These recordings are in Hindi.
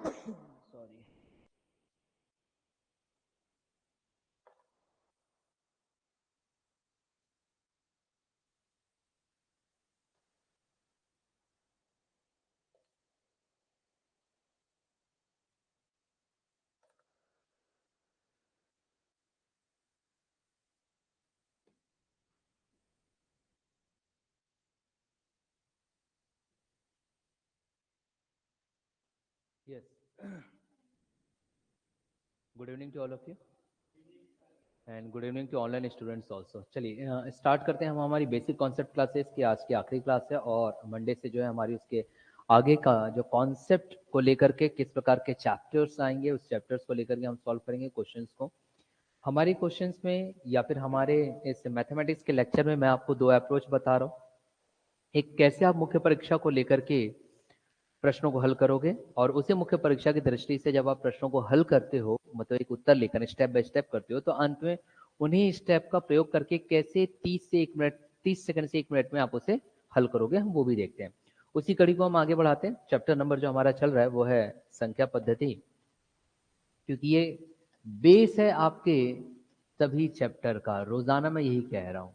Sorry. Yes, good evening to all of you and good evening to online students also. चलिए स्टार्ट करते हैं हम हमारी बेसिक कॉन्सेप्ट क्लासेस की। आज की आखिरी क्लास है और मंडे से जो है हमारी उसके आगे का जो कॉन्सेप्ट को लेकर के किस प्रकार के चैप्टर्स आएंगे, उस चैप्टर्स को लेकर के हम सॉल्व करेंगे क्वेश्चंस को। हमारे क्वेश्चंस में या फिर हमारे इस मैथमेटिक्स के लेक्चर में मैं आपको दो अप्रोच बता रहा हूँ। एक, कैसे आप मुख्य परीक्षा को लेकर के प्रश्नों को हल करोगे, और उसी मुख्य परीक्षा की दृष्टि से जब आप प्रश्नों को हल करते हो, मतलब एक उत्तर लेकर स्टेप बाय स्टेप करते हो, तो अंत में उन्हीं स्टेप का प्रयोग करके कैसे 30 सेकंड से 1 मिनट में आप उसे हल करोगे, हम वो भी देखते हैं। उसी कड़ी को हम आगे बढ़ाते हैं। चैप्टर नंबर जो हमारा चल रहा है वो है संख्या पद्धति, क्योंकि ये बेस है आपके सभी चैप्टर का। रोजाना मैं यही कह रहा हूं,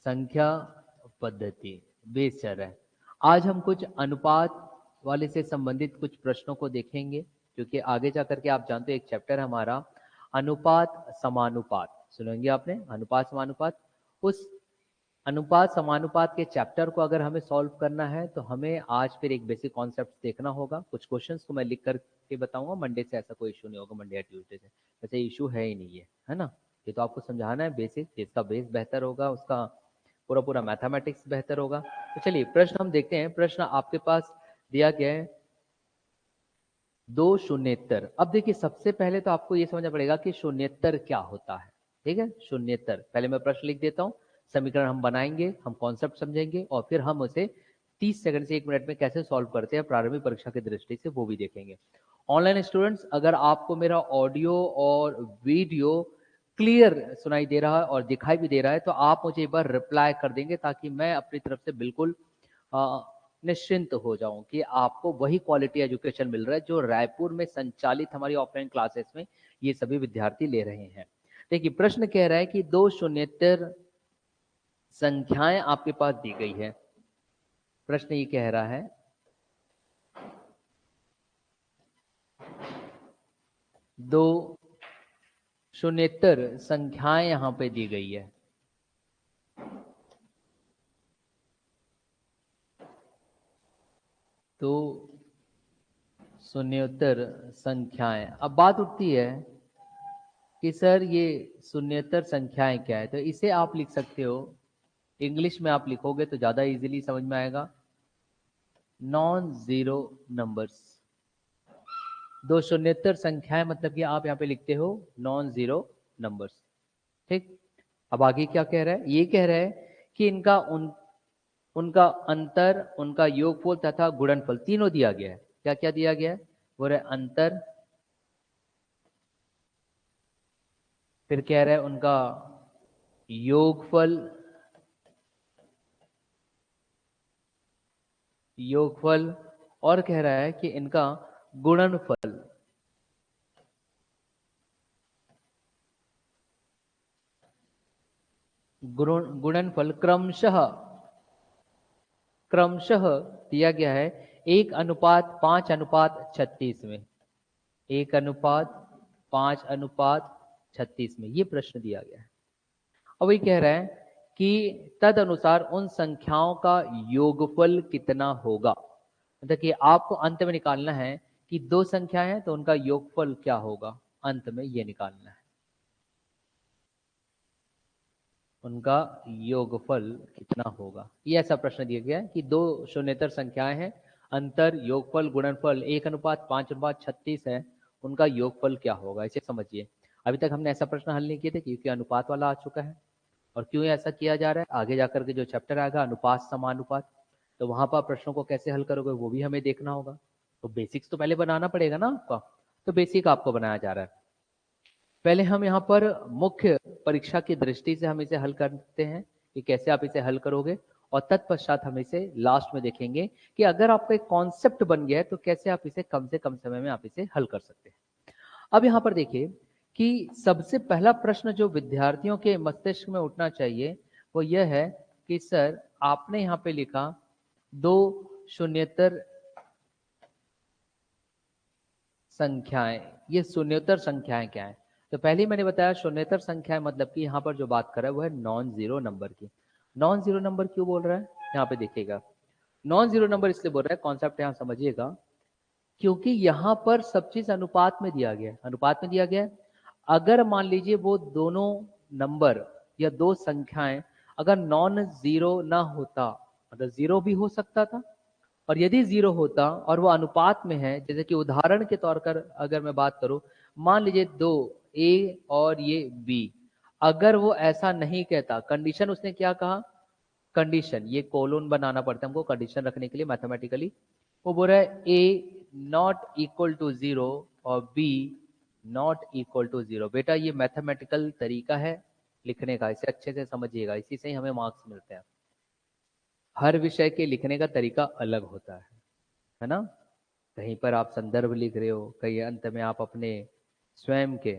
संख्या पद्धति बेस चल रहा है। आज हम कुछ अनुपात वाले से संबंधित कुछ प्रश्नों को देखेंगे, क्योंकि आगे जाकर के आप जानते हो एक चैप्टर हमारा अनुपात समानुपात, सुनेंगे आपने अनुपात समानुपात। उस अनुपात समानुपात के चैप्टर को अगर हमें सॉल्व करना है तो हमें आज फिर एक बेसिक कॉन्सेप्ट देखना होगा। कुछ क्वेश्चंस को मैं लिख करके बताऊंगा। मंडे से ऐसा कोई इशू नहीं होगा, मंडे या ट्यूसडे से वैसे इशू है ही नहीं है ना। ये तो आपको समझाना है बेसिक, जिसका बेस बेहतर होगा उसका पूरा पूरा मैथमेटिक्स बेहतर होगा। तो चलिए प्रश्न हम देखते हैं। प्रश्न आपके पास दिया गया है 2 शून्येतर। अब देखिए सबसे पहले तो आपको ये समझना पड़ेगा कि शून्येतर क्या होता है। ठीक है, शून्येतर। पहले मैं प्रश्न लिख देता हूं, समीकरण हम बनाएंगे, हम कॉन्सेप्ट समझेंगे और फिर हम उसे 30 सेकंड से 1 मिनट में कैसे सॉल्व करते हैं प्रारंभिक परीक्षा की दृष्टि से, वो भी देखेंगे। ऑनलाइन स्टूडेंट्स, अगर आपको मेरा ऑडियो और वीडियो क्लियर सुनाई दे रहा है और दिखाई भी दे रहा है तो आप मुझे एक बार रिप्लाई कर देंगे, ताकि मैं अपनी तरफ से बिल्कुल निश्चिंत हो जाऊं कि आपको वही क्वालिटी एजुकेशन मिल रहा है जो रायपुर में संचालित हमारी ऑफलाइन क्लासेस में ये सभी विद्यार्थी ले रहे हैं। देखिए प्रश्न कह रहा है कि 2 शून्येतर संख्याएं आपके पास दी गई है। प्रश्न ये कह रहा है 2 शून्येतर संख्याएं यहां पे दी गई है। तो शून्योत्तर संख्याएं, अब बात उठती है कि सर ये शून्येतर संख्याएं क्या है। तो इसे आप लिख सकते हो, इंग्लिश में आप लिखोगे तो ज्यादा इजीली समझ में आएगा, नॉन जीरो नंबर्स। 2 शून्येतर संख्याएं मतलब कि आप यहाँ पे लिखते हो नॉन जीरो नंबर्स। ठीक, अब आगे क्या कह रहा है, ये कह रहा है कि इनका उनका अंतर, उनका योगफल तथा गुणनफल तीनों दिया गया है। क्या क्या दिया गया है, बोल रहे अंतर, फिर कह रहा है उनका योगफल, योगफल, और कह रहा है कि इनका गुणनफल। गुणनफल क्रमशः क्रमशः दिया गया है 1:5:36 में, 1:5:36 में ये प्रश्न दिया गया है। अब वही कह रहा है कि तद अनुसार उन संख्याओं का योगफल कितना होगा। मतलब कि आपको अंत में निकालना है कि 2 संख्याएं हैं तो उनका योगफल क्या होगा, अंत में ये निकालना है, उनका योगफल कितना होगा। ये ऐसा प्रश्न दिया गया है कि 2 शून्येतर संख्याएं हैं, अंतर, योगफल, गुणनफल 1:5:36 है, उनका योगफल क्या होगा, इसे समझिए। अभी तक हमने ऐसा प्रश्न हल नहीं किए थे क्योंकि अनुपात वाला आ चुका है। और क्यों ऐसा किया जा रहा है, आगे जाकर के जो चैप्टर आएगा अनुपात समानुपात, तो वहां पर प्रश्नों को कैसे हल करोगे वो भी हमें देखना होगा। तो बेसिक्स तो पहले बनाना पड़ेगा ना आपका, तो बेसिक आपको बनाया जा रहा है। पहले हम यहाँ पर मुख्य परीक्षा की दृष्टि से हम इसे हल करते हैं कि कैसे आप इसे हल करोगे, और तत्पश्चात हम इसे लास्ट में देखेंगे कि अगर आपका एक कॉन्सेप्ट बन गया है तो कैसे आप इसे कम से कम समय में आप इसे हल कर सकते हैं। अब यहाँ पर देखिए कि सबसे पहला प्रश्न जो विद्यार्थियों के मस्तिष्क में उठना चाहिए वो यह है कि सर आपने यहाँ पे लिखा 2 शून्येतर संख्याएं, ये शून्येतर संख्याएं क्या है? तो पहले ही मैंने बताया शून्येतर संख्याएं मतलब कि यहाँ पर जो बात कर रहा है वो है नॉन जीरो नंबर की। नॉन जीरो नंबर क्यों बोल रहा है यहाँ पे देखिएगा, नॉन जीरो नंबर इसलिए बोल रहा है, कॉन्सेप्ट यहाँ समझिएगा, क्योंकि यहाँ पर सब चीज अनुपात में दिया गया है, अनुपात में दिया गया है। अगर मान लीजिए वो दोनों नंबर या दो संख्याएं अगर नॉन जीरो ना होता, मतलब जीरो भी हो सकता था, और यदि जीरो होता और वो अनुपात में है, जैसे कि उदाहरण के तौर पर अगर मैं बात करूं, मान लीजिए 2 ए और ये बी, अगर वो ऐसा नहीं कहता, कंडीशन उसने क्या कहा, कंडीशन, ये कोलोन बनाना पड़ता है हमको कंडीशन रखने के लिए मैथमेटिकली, वो बोल रहा है A not equal to zero और B not equal to zero. बेटा ये मैथमेटिकल तरीका है लिखने का, इसे अच्छे से समझिएगा, इसी से ही हमें मार्क्स मिलते हैं। हर विषय के लिखने का तरीका अलग होता है ना। कहीं पर आप संदर्भ लिख रहे हो, कहीं अंत में आप अपने स्वयं के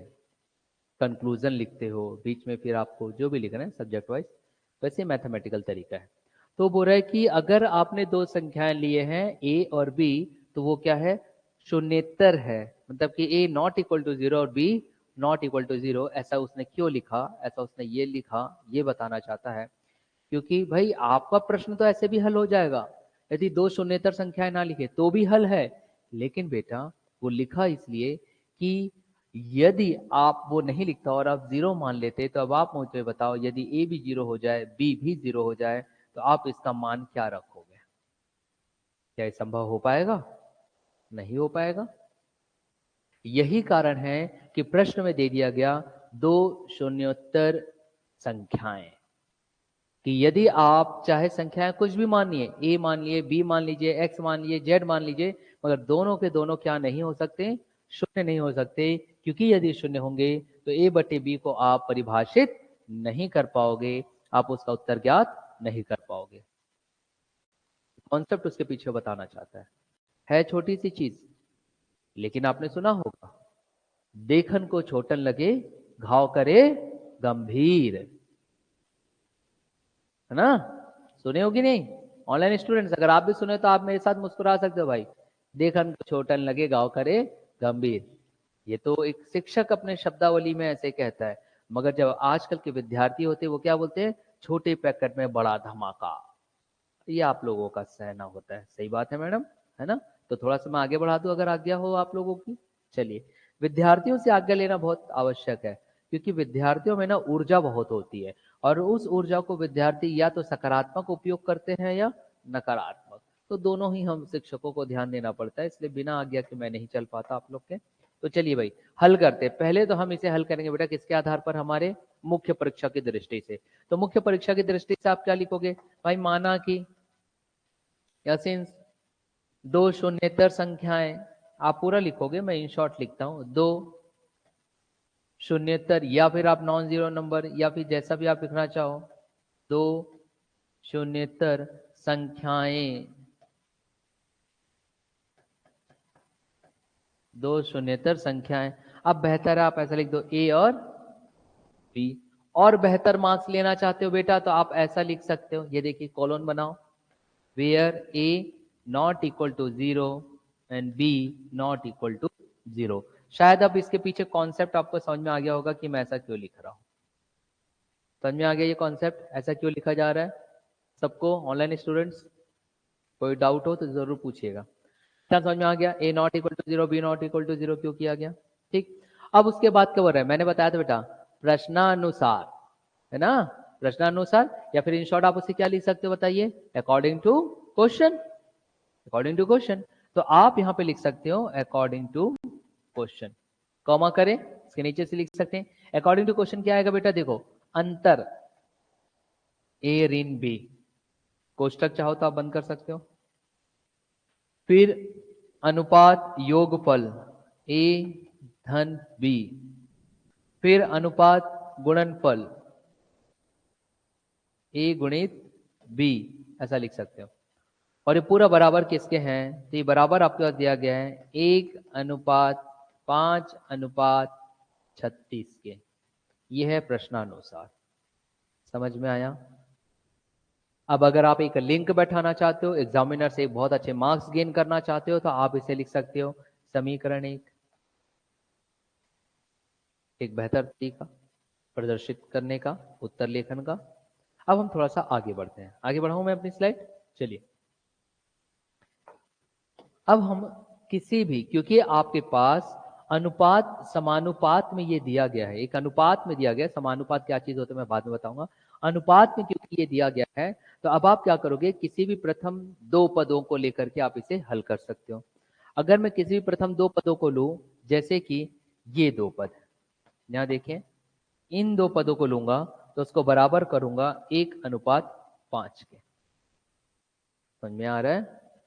कंक्लूजन लिखते हो, बीच में फिर आपको जो भी लिखना है सब्जेक्ट वाइज, वैसे मैथमेटिकल तरीका है। तो बोल रहा है कि अगर आपने दो संख्याएं लिए हैं ए और बी, तो वो क्या है, शून्येतर है, मतलब कि A not equal to zero और B not equal to zero. ऐसा उसने क्यों लिखा, ऐसा उसने ये लिखा, ये बताना चाहता है, क्योंकि भाई आपका प्रश्न तो ऐसे भी हल हो जाएगा, यदि दो शून्येतर संख्याएं ना लिखे तो भी हल है, लेकिन बेटा वो लिखा इसलिए कि यदि आप वो नहीं लिखता और आप जीरो मान लेते, तो अब आप मुझे बताओ यदि ए भी जीरो हो जाए, बी भी जीरो हो जाए, तो आप इसका मान क्या रखोगे? क्या ये संभव हो पाएगा? नहीं हो पाएगा। यही कारण है कि प्रश्न में दे दिया गया दो शून्योत्तर संख्याएं, कि यदि आप चाहे संख्याएं कुछ भी मानिए, ए मान लिए, बी मान लीजिए, एक्स मान लीजिए, जेड मान लीजिए, मगर दोनों के दोनों क्या नहीं हो सकते, शून्य नहीं हो सकते, क्योंकि यदि शून्य होंगे तो ए बटे बी को आप परिभाषित नहीं कर पाओगे, आप उसका उत्तर ज्ञात नहीं कर पाओगे। कॉन्सेप्ट उसके पीछे बताना चाहता है छोटी सी चीज, लेकिन आपने सुना होगा, देखन को छोटन लगे घाव करे गंभीर, है ना, सुने हो कि नहीं? ऑनलाइन स्टूडेंट्स अगर आप भी सुने तो आप मेरे साथ मुस्कुरा सकते हो भाई, देखन को छोटन लगे गाँव करे गंभीर। ये तो एक शिक्षक अपने शब्दावली में ऐसे कहता है, मगर जब आजकल के विद्यार्थी होते हैं वो क्या बोलते हैं, छोटे पैकेट में बड़ा धमाका। ये आप लोगों का सहना होता है, सही बात है मैडम, है ना। तो थोड़ा सा मैं आगे बढ़ा दूं अगर आज्ञा हो आप लोगों की। चलिए, विद्यार्थियों से आज्ञा लेना बहुत आवश्यक है, क्योंकि विद्यार्थियों में ना ऊर्जा बहुत होती है, और उस ऊर्जा को विद्यार्थी या तो सकारात्मक उपयोग करते हैं या नकारात्मक, तो दोनों ही हम शिक्षकों को ध्यान देना पड़ता है, इसलिए बिना आज्ञा के मैं नहीं चल पाता आप लोग के। तो चलिए भाई हल करते हैं। पहले तो हम इसे हल करेंगे बेटा किसके आधार पर, हमारे मुख्य परीक्षा की दृष्टि से। तो मुख्य परीक्षा की दृष्टि से आप क्या लिखोगे भाई, माना कि या सिंस दो शून्येतर संख्याएं, आप पूरा लिखोगे, मैं इन शॉर्ट लिखता हूं, दो शून्येतर, या फिर आप नॉन जीरो नंबर, या फिर जैसा भी आप लिखना चाहो, दो शून्येतर संख्याएं, दो शून्येतर संख्याएं। अब बेहतर है आप ऐसा लिख दो, ए और बी। और बेहतर मार्क्स लेना चाहते हो बेटा तो आप ऐसा लिख सकते हो, ये देखिए कॉलम बनाओ, where a not equal to 0 and b not equal to 0। शायद अब इसके पीछे कॉन्सेप्ट आपको समझ में आ गया होगा कि मैं ऐसा क्यों लिख रहा हूं। समझ में आ गया ये कॉन्सेप्ट, ऐसा क्यों लिखा जा रहा है सबको? ऑनलाइन स्टूडेंट्स कोई डाउट हो तो जरूर पूछिएगा। क्या समझ में आ गया? A not equal to zero, B not equal to zero क्यों किया गया? ठीक। अब उसके बाद क्या बोल रहा है, मैंने बताया था बेटा प्रश्नानुसार, है ना, प्रश्नानुसार, या फिर इन शॉर्ट आप उसे क्या लिख सकते हो बताइए, according to question, according to question. तो आप यहां पे लिख सकते हो अकॉर्डिंग टू क्वेश्चन, कॉमा करें, इसके नीचे से लिख सकते हैं अकॉर्डिंग टू क्वेश्चन। क्या आएगा बेटा, देखो अंतर ए ऋण बी, कोष्टक चाहो तो आप बंद कर सकते हो, फिर अनुपात योगफल ए धन बी, फिर अनुपात गुणनफल ए गुणित बी, ऐसा लिख सकते हो। और ये पूरा बराबर किसके हैं, तो ये बराबर आपके पास दिया गया है 1:5:36 के। ये है प्रश्नानुसार। समझ में आया? अब अगर आप एक लिंक बैठाना चाहते हो, एग्जामिनर से बहुत अच्छे मार्क्स गेन करना चाहते हो, तो आप इसे लिख सकते हो समीकरण एक बेहतर तरीका प्रदर्शित करने का, उत्तर लेखन का। अब हम थोड़ा सा आगे बढ़ते हैं। आगे बढ़ाऊं मैं अपनी स्लाइड? चलिए, अब हम किसी भी, क्योंकि आपके पास अनुपात समानुपात में ये दिया गया है, एक अनुपात में दिया गया है, समानुपात क्या चीज होता है मैं बाद में बताऊंगा। अनुपात में क्योंकि ये दिया गया है, तो अब आप क्या करोगे, किसी भी प्रथम दो पदों को लेकर के आप इसे हल कर सकते हो। अगर मैं किसी भी प्रथम दो पदों को लूं, जैसे कि ये दो पद, यहां देखिए, इन दो पदों को लूंगा तो उसको बराबर करूंगा 1:5 के। समझ में आ रहा है?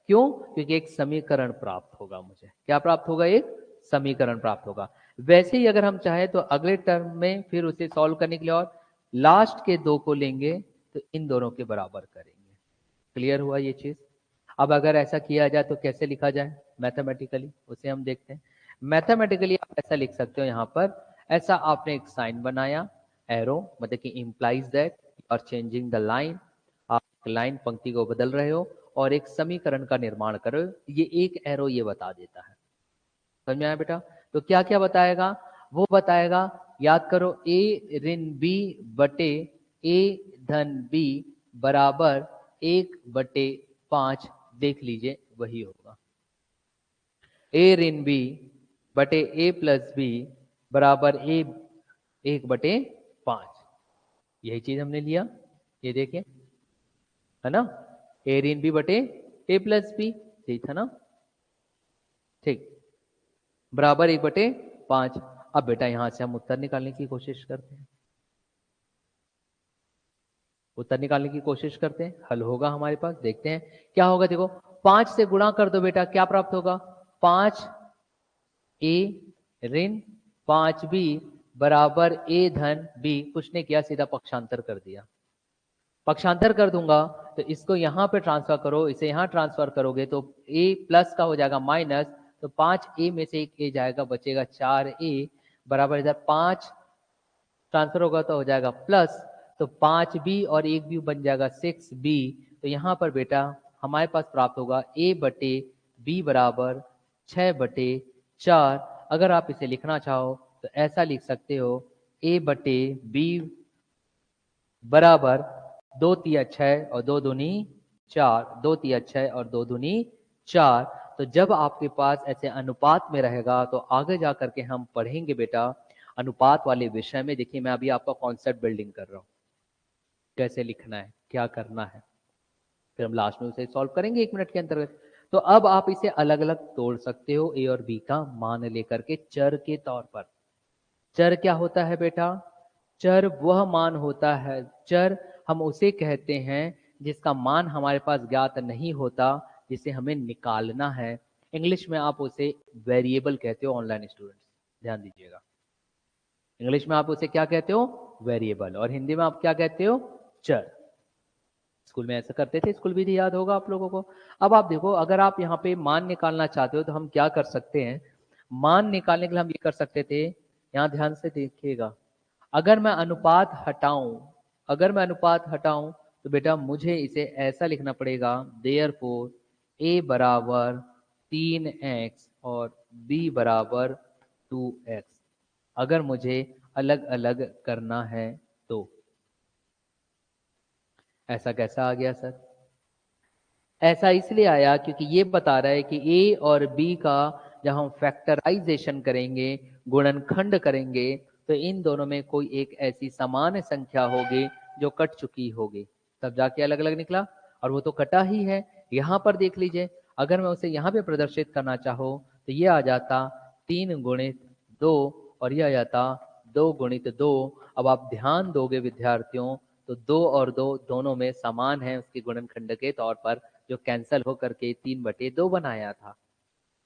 क्यों? क्योंकि एक समीकरण प्राप्त होगा मुझे। क्या प्राप्त होगा? एक समीकरण प्राप्त होगा। वैसे ही अगर हम चाहें तो अगले टर्म में फिर उसे सॉल्व करने के लिए और लास्ट के दो को लेंगे तो इन दोनों के बराबर करेंगे। क्लियर हुआ ये चीज? अब अगर ऐसा किया जाए तो कैसे लिखा जाए मैथमेटिकली, उसे हम देखते हैं। मैथमेटिकली आप ऐसा लिख सकते हो, यहां पर ऐसा आपने एक साइन बनाया, एरो, मतलब कि implies that you are changing the line. आप लाइन पंक्ति को बदल रहे हो और एक समीकरण का निर्माण कर रहे हो। ये एक एरो ये बता देता है। समझ में आया बेटा? तो क्या क्या बताएगा? वो बताएगा, याद करो, a ऋण b बटे a धन b बराबर 1/5। देख लीजिए, वही होगा। a ऋण b बटे a प्लस b बराबर 1/5। यही चीज हमने लिया, ये देखें, है ना? a ऋण b बटे a प्लस b, यही था ना? ठीक, बराबर 1/5। अब बेटा यहां से हम उत्तर निकालने की कोशिश करते हैं। उत्तर निकालने की कोशिश करते हैं, हल होगा हमारे पास। देखते हैं क्या होगा। देखो, 5 से गुणा कर दो बेटा, क्या प्राप्त होगा? 5a ऋण 5b बराबर a धन b। कुछ नहीं किया, सीधा पक्षांतर कर दिया। पक्षांतर कर दूंगा तो इसको यहां पे ट्रांसफर करो, इसे यहां ट्रांसफर करोगे तो a प्लस का हो जाएगा माइनस, तो 5a में से एक a जाएगा, बचेगा 4a बराबर इधर 5 ट्रांसफर होगा तो हो जाएगा प्लस, तो 5b और एक भी बन जाएगा 6b। तो यहाँ पर बेटा हमारे पास प्राप्त होगा a बटे b बराबर 6/4। अगर आप इसे लिखना चाहो तो ऐसा लिख सकते हो, a बटे b बराबर 2×3=6 और 2×2=4, 2×3=6 और 2×2=4। तो जब आपके पास ऐसे अनुपात में रहेगा तो आगे जा करके हम पढ़ेंगे बेटा अनुपात वाले विषय में। देखिए, मैं अभी आपका कॉन्सेप्ट बिल्डिंग कर रहा हूँ, कैसे लिखना है, क्या करना है, फिर हम लास्ट में उसे सॉल्व करेंगे 1 मिनट के अंतर्गत। तो अब आप इसे अलग अलग तोड़ सकते हो, ए और बी का मान लेकर के चर के तौर पर। चर क्या होता है बेटा? चर वह मान होता है, चर हम उसे कहते हैं जिसका मान हमारे पास ज्ञात नहीं होता, जिसे हमें निकालना है। इंग्लिश में आप उसे वेरिएबल कहते हो। ऑनलाइन स्टूडेंट्स ध्यान दीजिएगा, इंग्लिश में आप उसे क्या कहते हो? वेरिएबल। और हिंदी में आप क्या कहते हो? चर। स्कूल में ऐसा करते थे, स्कूल विधि याद होगा आप लोगों को। अब आप देखो, अगर आप यहाँ पे मान निकालना चाहते हो तो हम क्या कर सकते हैं? मान निकालने के लिए हम ये कर सकते थे, यहाँ ध्यान से देखिएगा, अगर मैं अनुपात हटाऊं, अगर मैं अनुपात हटाऊं तो बेटा मुझे इसे ऐसा लिखना पड़ेगा, देयरफॉर a बराबर 3x और b बराबर 2x। अगर मुझे अलग अलग करना है तो। ऐसा कैसा आ गया सर? ऐसा इसलिए आया क्योंकि ये बता रहा है कि a और b का जब हम फैक्टराइजेशन करेंगे, गुणनखंड करेंगे, तो इन दोनों में कोई एक ऐसी समान संख्या होगी जो कट चुकी होगी, तब जाके अलग अलग निकला। और वो तो कटा ही है। यहाँ पर देख लीजिए, अगर मैं उसे यहाँ पे प्रदर्शित करना चाहूँ तो ये आ जाता 3×2 और ये आ जाता 2×2। अब आप ध्यान दोगे विद्यार्थियों तो 2 और 2 दोनों में समान है उसके गुणनखंड के तौर पर, जो कैंसल होकर के 3/2 बनाया था,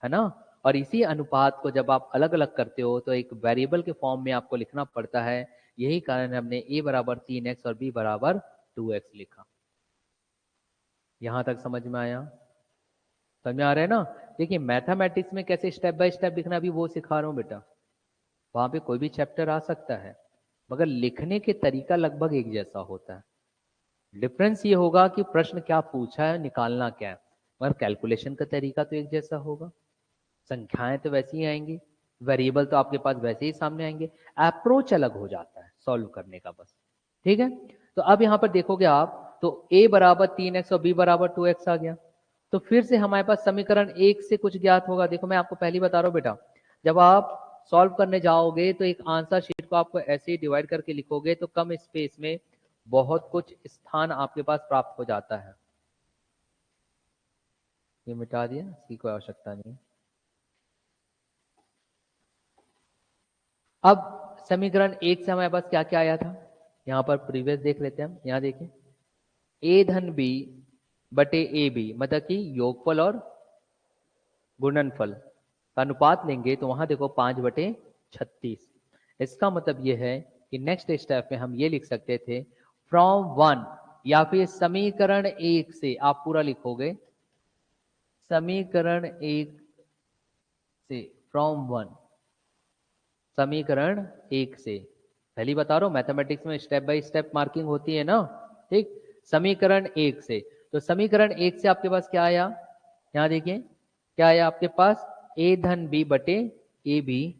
है ना? और इसी अनुपात को जब आप अलग अलग करते हो तो एक वेरिएबल के फॉर्म में आपको लिखना पड़ता है। यही कारण हमने a बराबर 3x और b बराबर 2x लिखा। यहां तक समझ में आया? समझ में आ रहा है ना? देखिए मैथमेटिक्स में कैसे स्टेप बाय स्टेप लिखना अभी वो सिखा रहा हूं बेटा। वहां पे कोई भी चैप्टर आ सकता है मगर लिखने के तरीका लगभग एक जैसा होता है। डिफरेंस ये होगा कि प्रश्न क्या पूछा है, निकालना क्या है, मगर कैलकुलेशन का तरीका तो एक जैसा होगा। संख्याएं तो वैसी ही आएंगी, वेरिएबल तो आपके पास वैसे ही सामने आएंगे, अप्रोच अलग हो जाता है सॉल्व करने का बस। ठीक है, तो अब यहां पर देखोगे आप तो a बराबर 3x और b बराबर 2x आ गया। तो फिर से हमारे पास समीकरण एक से कुछ ज्ञात होगा। देखो मैं आपको पहले बता रहा हूं बेटा, जब आप सॉल्व करने जाओगे तो एक आंसर शीट को आपको ऐसे ही डिवाइड करके लिखोगे तो कम स्पेस में बहुत कुछ स्थान आपके पास प्राप्त हो जाता है। ये मिटा दिया, इसकी कोई आवश्यकता नहीं। अब समीकरण एक से हमारे पास क्या क्या आया था, यहां पर प्रीवियस देख लेते हैं हम। यहां देखिए a धन b बटे ए बी, मतलब कि योगफल और गुणनफल का अनुपात लेंगे तो वहां देखो 5/36। इसका मतलब यह है कि नेक्स्ट स्टेप में हम ये लिख सकते थे फ्रॉम वन, या फिर समीकरण एक से आप पूरा लिखोगे समीकरण एक से, फ्रॉम वन, समीकरण एक से। पहली बता रहा हूं मैथमेटिक्स में स्टेप बाय स्टेप मार्किंग होती है ना। ठीक, समीकरण एक से, तो समीकरण एक से आपके पास क्या आया, यहां देखिए क्या आया आपके पास, a धन b बटे ए बी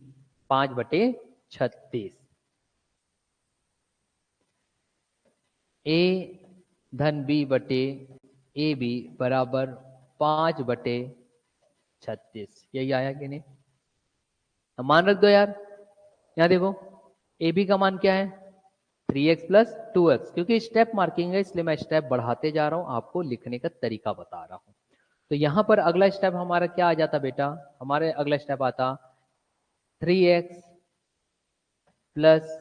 5/36। a धन b बटे ए बी बराबर 5/36, यही आया कि नहीं? अब मान रख दो यार। यहां देखो ए बी का मान क्या है 3x प्लस 2x, क्योंकि स्टेप मार्किंग है इसलिए मैं स्टेप बढ़ाते जा रहा हूं, आपको लिखने का तरीका बता रहा हूं। तो यहां पर अगला स्टेप हमारा क्या आ जाता बेटा, हमारे अगला स्टेप आता 3x प्लस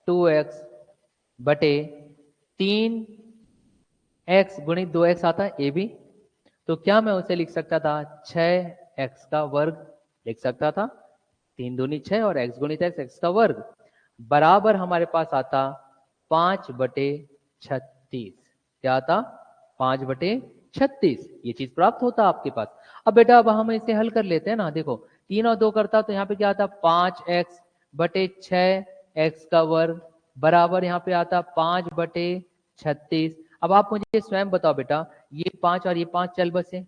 2x बटे 3x गुणित 2x आता है ए बी। तो क्या मैं उसे लिख सकता था 6x का वर्ग लिख सकता था, 3 दूनी 6 और x गुणित x का वर्ग बराबर हमारे पास आता 5/36। क्या आता 5/36, ये चीज प्राप्त होता आपके पास। अब बेटा अब हम इसे हल कर लेते हैं ना। देखो 3 और 2 करता तो यहाँ पे क्या आता 5x/6x का वर्ग बराबर यहाँ पे आता 5/36। अब आप मुझे स्वयं बताओ बेटा, ये 5 और ये 5 चल बसे,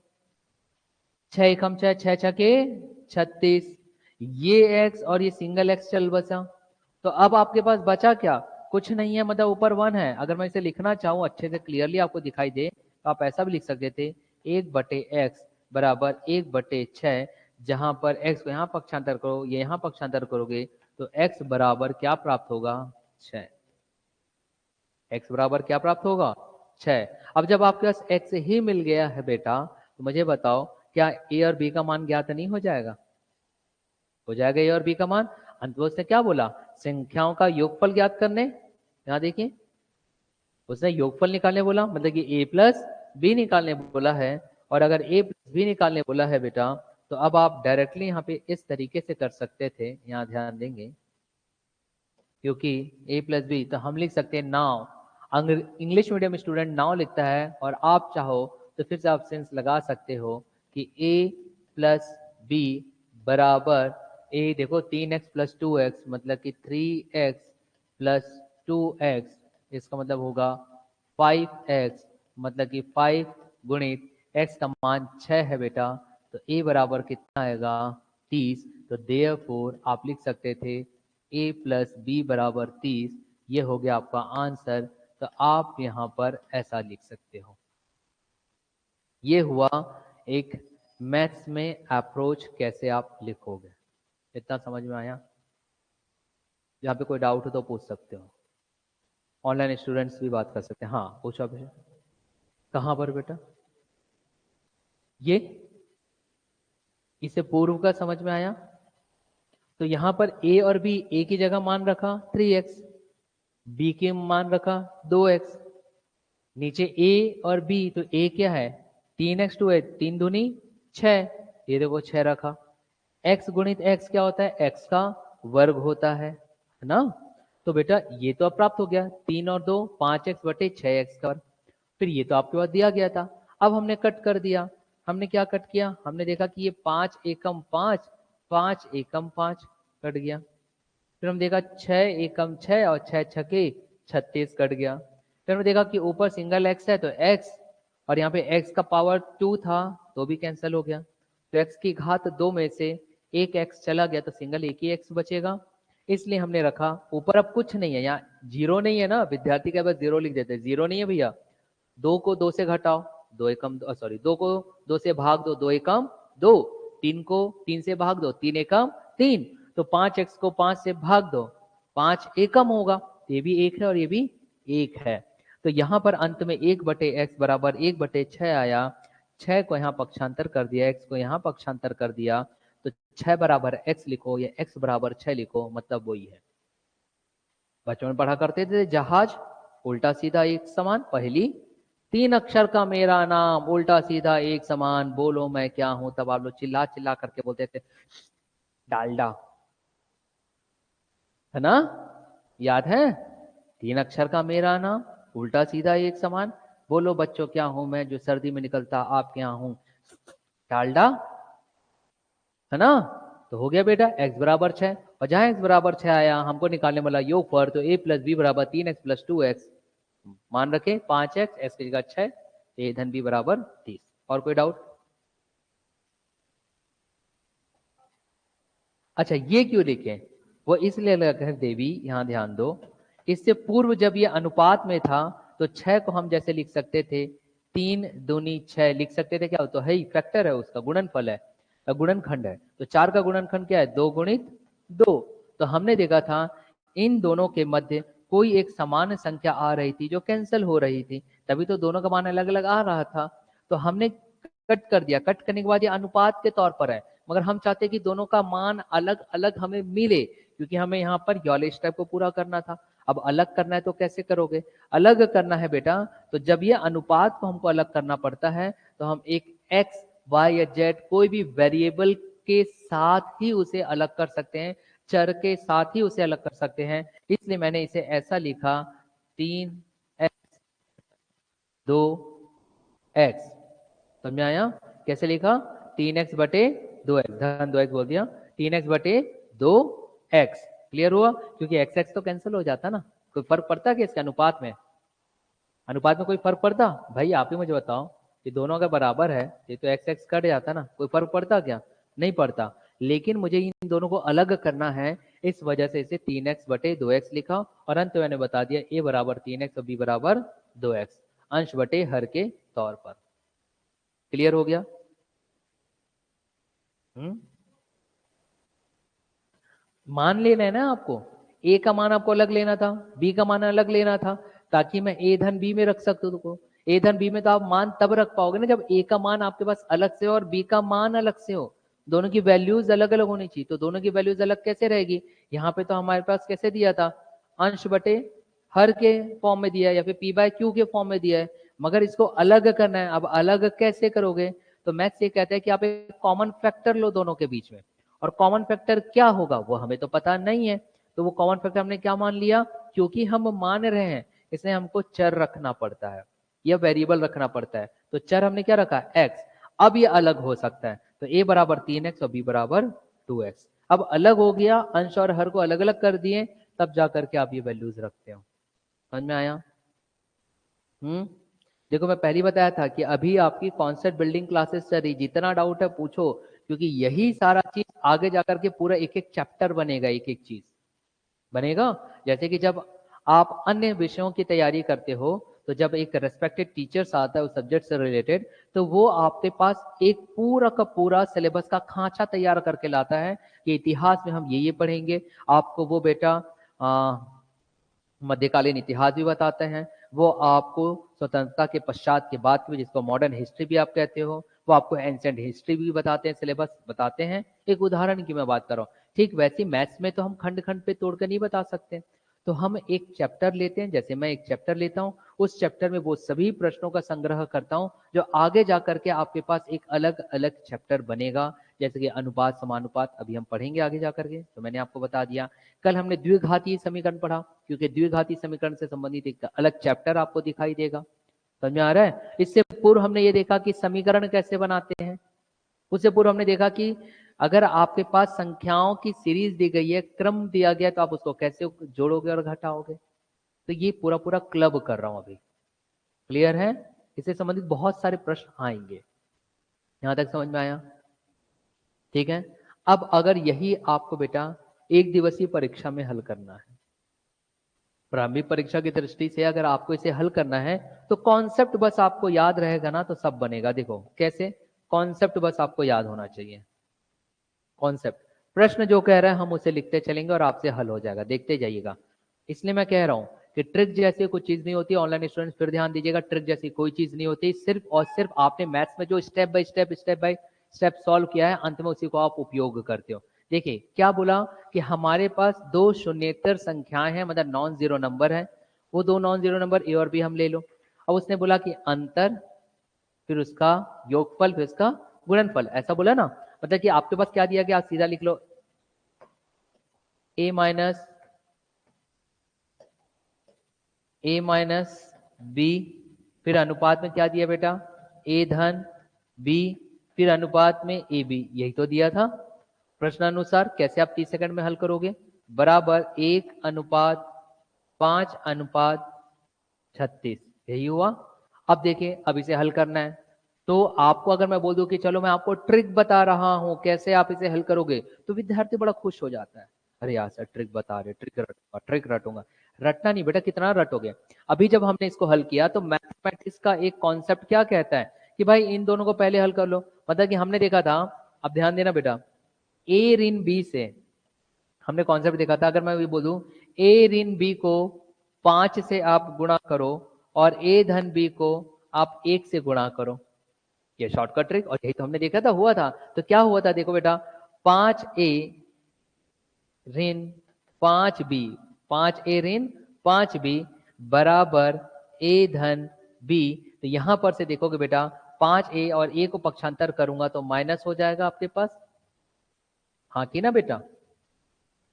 6 एकम 6, 6 छके 36, ये x और ये सिंगल x चल बसा। तो अब आपके पास बचा क्या, कुछ नहीं है, मतलब ऊपर 1 है। अगर मैं इसे लिखना चाहूं अच्छे से क्लियरली आपको दिखाई दे तो आप ऐसा भी लिख सकते थे 1/x बराबर 1/6, जहां पर x को यहां पक्षांतर करो, ये यहां पक्षांतर करोगे तो x बराबर क्या प्राप्त होगा 6। x बराबर क्या प्राप्त होगा 6। अब जब आपके पास x ही मिल गया है बेटा तो मुझे बताओ क्या a और b का मान ज्ञात नहीं हो जाएगा? हो जाएगा a और b का मान। अंत में उसने क्या बोला, संख्याओं का योगफल ज्ञात करने। यहां देखिए उसने योगफल निकालने बोला, मतलब कि a प्लस बी निकालने बोला है। और अगर a प्लस बी निकालने बोला है बेटा तो अब आप डायरेक्टली यहाँ पे इस तरीके से कर सकते थे, यहाँ ध्यान देंगे क्योंकि a प्लस बी तो हम लिख सकते हैं now. English medium student now लिखता है और आप चाहो तो फिर से आप सेंस लगा सकते हो कि a प्लस बी बराबर a, देखो 3x प्लस 2x मतलब कि 3x प्लस 2x, इसका मतलब होगा 5x, मतलब कि 5 गुणित x का मान 6 है बेटा, तो a बराबर कितना आएगा 30। तो देयरफॉर आप लिख सकते थे a प्लस बी बराबर 30, ये हो गया आपका आंसर। तो आप यहां पर ऐसा लिख सकते हो। ये हुआ एक मैथ्स में अप्रोच कैसे आप लिखोगे। इतना समझ में आया? यहाँ पे कोई डाउट हो तो पूछ सकते हो, ऑनलाइन स्टूडेंट्स भी बात कर सकते हैं। हाँ पूछो आप। कहाँ पर बेटा, ये इसे पूर्व का समझ में आया? तो यहां पर a और b, a की जगह मान रखा 3x, b के मान रखा 2x, नीचे a और b, तो a क्या है 3x 2 है, 3 दूनी 6, ये देखो 6 रखा। x गुणित x क्या होता है, x का वर्ग होता है ना। तो बेटा ये तो अब प्राप्त हो गया, 3 और 2 5x बटे 6x का वर्ग। फिर ये तो आपके पास दिया गया था। अब हमने कट कर दिया, हमने क्या कट किया, हमने देखा कि ये 5 एकम 5, 5 एकम 5 कट गया। फिर हम देखा 6 एकम 6 और 6 छके 36 कट गया। फिर हमने देखा कि ऊपर सिंगल एक्स है तो एक्स, और यहाँ पे एक्स का पावर 2 था तो भी कैंसिल हो गया। तो एक्स की घात 2 में से एक एक्स चला गया तो सिंगल एक ही एक्स बचेगा, इसलिए हमने रखा। ऊपर अब कुछ नहीं है, यहाँ जीरो नहीं है ना, विद्यार्थी के पास जीरो लिख देते हैं, जीरो नहीं है भैया। 2 को 2 से घटाओ, 2 एकम सॉरी 2 को 2 से भाग दो, 2 एकम 2, 3 को 3 से भाग दो, 3 एकम 3, तो 5x को 5 से भाग दो, 5 एकम होगा, ये भी एक है और ये भी एक है। तो यहाँ पर अंत में 1/x बराबर 1/6 आया। 6 को यहाँ पक्षांतर कर दिया, x को यहाँ पक्षांतर कर दिया, तो 6 बराबर x लिखो या x बराबर 6 लिखो, मतलब वही है। बचपन में पढ़ा करते थे जहाज उल्टा सीधा एक समान, पहली 3 अक्षर का मेरा नाम उल्टा सीधा एक समान, बोलो मैं क्या हूं, तब आप लोग चिल्ला चिल्ला करके बोलते थे डालडा, है ना, याद है? 3 अक्षर का मेरा नाम उल्टा सीधा एक समान, बोलो बच्चों क्या हूं मैं जो सर्दी में निकलता आपके यहाँ हूं, डालडा, है ना। तो हो गया बेटा x बराबर 6, और जहां x बराबर 6 आया हमको निकालने वाला योगफल, तो a प्लस बी बराबर 3x प्लस 2x, मान रखे 5x, x की जगह 6, a धन b बराबर 30। और कोई डाउट? अच्छा ये क्यों लिखे, वो इसलिए लगा है देवी, यहां ध्यान दो, इससे पूर्व जब ये अनुपात में था तो 6 को हम जैसे लिख सकते थे 3 दूनी 6 लिख सकते थे, क्या तो है ही फैक्टर है, उसका गुणनफल है, गुणनखंड है। तो 4 का गुणनखंड क्या है, 2 गुणित 2। तो हमने देखा था इन दोनों के मध्य कोई एक समान संख्या आ रही थी जो कैंसिल हो रही थी, तभी तो दोनों का मान अलग अलग आ रहा था। तो हमने कट कर दिया, कट करने के बाद ये अनुपात के तौर पर है, मगर हम चाहते कि दोनों का मान अलग अलग हमें मिले, क्योंकि हमें यहाँ पर यूलर स्टेप को पूरा करना था। अब अलग करना है तो कैसे करोगे, अलग करना है बेटा, तो जब ये अनुपात को हमको अलग करना पड़ता है तो हम एक x y या z कोई भी वेरिएबल के साथ ही उसे अलग कर सकते हैं, चर के साथ ही उसे अलग कर सकते हैं। इसलिए मैंने इसे ऐसा लिखा 3x 2x, समझ में आया? कैसे लिखा, 3x बटे 2x, धन 2x बोल दिया, 3x बटे 2x, क्लियर हुआ? क्योंकि x x तो कैंसिल हो जाता ना, कोई फर्क पड़ता क्या इसके अनुपात में, अनुपात में कोई फर्क पड़ता? भाई आप ही मुझे बताओ कि दोनों अगर बराबर है ये तो x x कट जाता ना, कोई फर्क पड़ता क्या? नहीं पड़ता। लेकिन मुझे इन दोनों को अलग करना है, इस वजह से इसे 3x बटे 2x लिखा, और अंत मैंने बता दिया a बराबर 3x और b बराबर 2x, अंश बटे हर के तौर पर। क्लियर हो गया? मान लेना है ना आपको, a का मान आपको अलग लेना था, b का मान अलग लेना था, ताकि मैं a धन b में रख सकता हूँ। a धन b में तो आप मान तब रख पाओगे ना जब a का मान आपके पास अलग से हो और b का मान अलग से हो, दोनों की वैल्यूज अलग अलग होनी चाहिए। तो दोनों की वैल्यूज अलग कैसे रहेगी, यहाँ पे तो हमारे पास कैसे दिया था, अंश बटे हर के फॉर्म में दिया है या फिर p बाय q के फॉर्म में दिया है, मगर इसको अलग करना है। अब अलग कैसे करोगे, तो मैथ्स ये कहता है कि आप एक कॉमन फैक्टर लो दोनों के बीच में, और कॉमन फैक्टर क्या होगा वो हमें तो पता नहीं है, तो वो कॉमन फैक्टर हमने क्या मान लिया, क्योंकि हम मान रहे हैं इसलिए हमको चर रखना पड़ता है या वेरिएबल रखना पड़ता है। तो चर हमने क्या रखा, x। अब ये अलग हो सकता है, तो a बराबर 3x और b बराबर 2x। अब अलग हो गया, अंश और हर को अलग अलग कर दिए, तब जा करके आप ये वैल्यूज रखते हो। समझ में आया? देखो मैं पहले बताया था कि अभी आपकी कॉन्सेप्ट बिल्डिंग क्लासेस चल रही, जितना डाउट है पूछो, क्योंकि यही सारा चीज आगे जाकर के पूरा एक एक चैप्टर बनेगा, एक एक चीज बनेगा। जैसे कि जब आप अन्य विषयों की तैयारी करते हो, तो जब एक रेस्पेक्टेड टीचर्स आता है उस सब्जेक्ट से रिलेटेड, तो वो आपके पास एक पूरा का पूरा सिलेबस का खांचा तैयार करके लाता है कि इतिहास में हम ये पढ़ेंगे। आपको वो बेटा मध्यकालीन इतिहास भी बताते हैं, वो आपको स्वतंत्रता के पश्चात के बाद की, जिसको मॉडर्न हिस्ट्री भी आप कहते हो, वो आपको एंशिएंट हिस्ट्री भी बताते हैं, सिलेबस बताते हैं। एक उदाहरण की मैं बात कर रहा हूँ, ठीक वैसे मैथ्स में तो हम खंड खंड पे तोड़कर नहीं बता सकते, तो हम एक चैप्टर लेते हैं, जैसे मैं एक चैप्टर लेता हूँ, उस चैप्टर में वो सभी प्रश्नों का संग्रह करता हूँ जो आगे जाकर के आपके पास एक अलग अलग चैप्टर बनेगा। जैसे कि अनुपात समानुपात अभी हम पढ़ेंगे आगे जाकर के, तो मैंने आपको बता दिया। कल हमने द्विघातीय समीकरण पढ़ा, क्योंकि द्विघातीय समीकरण से संबंधित एक अलग चैप्टर आपको दिखाई देगा। समझ में आ रहा है? इससे पूर्व हमने ये देखा कि समीकरण कैसे बनाते हैं, उससे पूर्व हमने देखा कि अगर आपके पास संख्याओं की सीरीज दी गई है, क्रम दिया गया, तो आप उसको कैसे जोड़ोगे और घटाओगे। तो ये पूरा पूरा क्लब कर रहा हूं अभी, क्लियर है? इससे संबंधित बहुत सारे प्रश्न आएंगे। यहां तक समझ में आया? ठीक है। अब अगर यही आपको बेटा एक दिवसीय परीक्षा में हल करना है, प्रारंभिक परीक्षा की दृष्टि से अगर आपको इसे हल करना है, तो कॉन्सेप्ट बस आपको याद रहेगा ना, तो सब बनेगा। देखो कैसे, कॉन्सेप्ट बस आपको याद होना चाहिए। कॉन्सेप्ट, प्रश्न जो कह रहा है हम उसे लिखते चलेंगे और आपसे हल हो जाएगा, देखते जाइएगा। इसलिए मैं कह रहा हूं कि ट्रिक जैसी कोई चीज नहीं होती। ऑनलाइन स्टूडेंट्स फिर ध्यान दीजिएगा, ट्रिक जैसी कोई चीज नहीं होती। सिर्फ और सिर्फ आपने मैथ्स में जो स्टेप बाय स्टेप सॉल्व किया है, अंत में उसी को आप उपयोग करते हो। देखिए क्या बोला कि हमारे पास दो शून्येतर संख्याएं हैं, मतलब नॉन जीरो नंबर है। वो दो नॉन जीरो नंबर ए और बी हम ले लो। अब उसने बोला कि अंतर, फिर उसका योगफल, फिर उसका गुणनफल, ऐसा बोला ना। मतलब कि आपके पास क्या दिया गया, आप सीधा लिख लो ए माइनस बी, फिर अनुपात में क्या दिया बेटा, ए धन बी, फिर अनुपात में ए बी, यही तो दिया था प्रश्नानुसार। कैसे आप 30 सेकंड में हल करोगे, बराबर 1:5:36, यही हुआ। अब देखिए, अब इसे हल करना है, तो आपको अगर मैं बोल दूं कि चलो मैं आपको ट्रिक बता रहा हूं कैसे आप इसे हल करोगे, तो विद्यार्थी बड़ा खुश हो जाता है। अरे यार सर ट्रिक बता रहे, ट्रिक रटूंगा। रटना नहीं बेटा, कितना रटोगे। अभी जब हमने इसको हल किया तो मैथमेटिक्स का एक कॉन्सेप्ट क्या कहता है कि भाई इन दोनों को पहले हल कर लो। मतलब कि हमने देखा था, अब ध्यान देना बेटा, ए ऋण बी से हमने कॉन्सेप्ट देखा था। अगर मैं ये बोलूं ए ऋण बी को 5 से आप गुणा करो और ए धन बी को आप 1 से गुणा करो, ये शॉर्टकट ट्रिक, और यही तो हमने देखा था, हुआ था। तो क्या हुआ था देखो बेटा, 5a ऋण 5b, 5a ऋण 5b बराबर a धन b। तो यहां पर से देखोगे बेटा, 5a और a को पक्षांतर करूंगा तो माइनस हो जाएगा आपके पास, हाँ कि ना बेटा,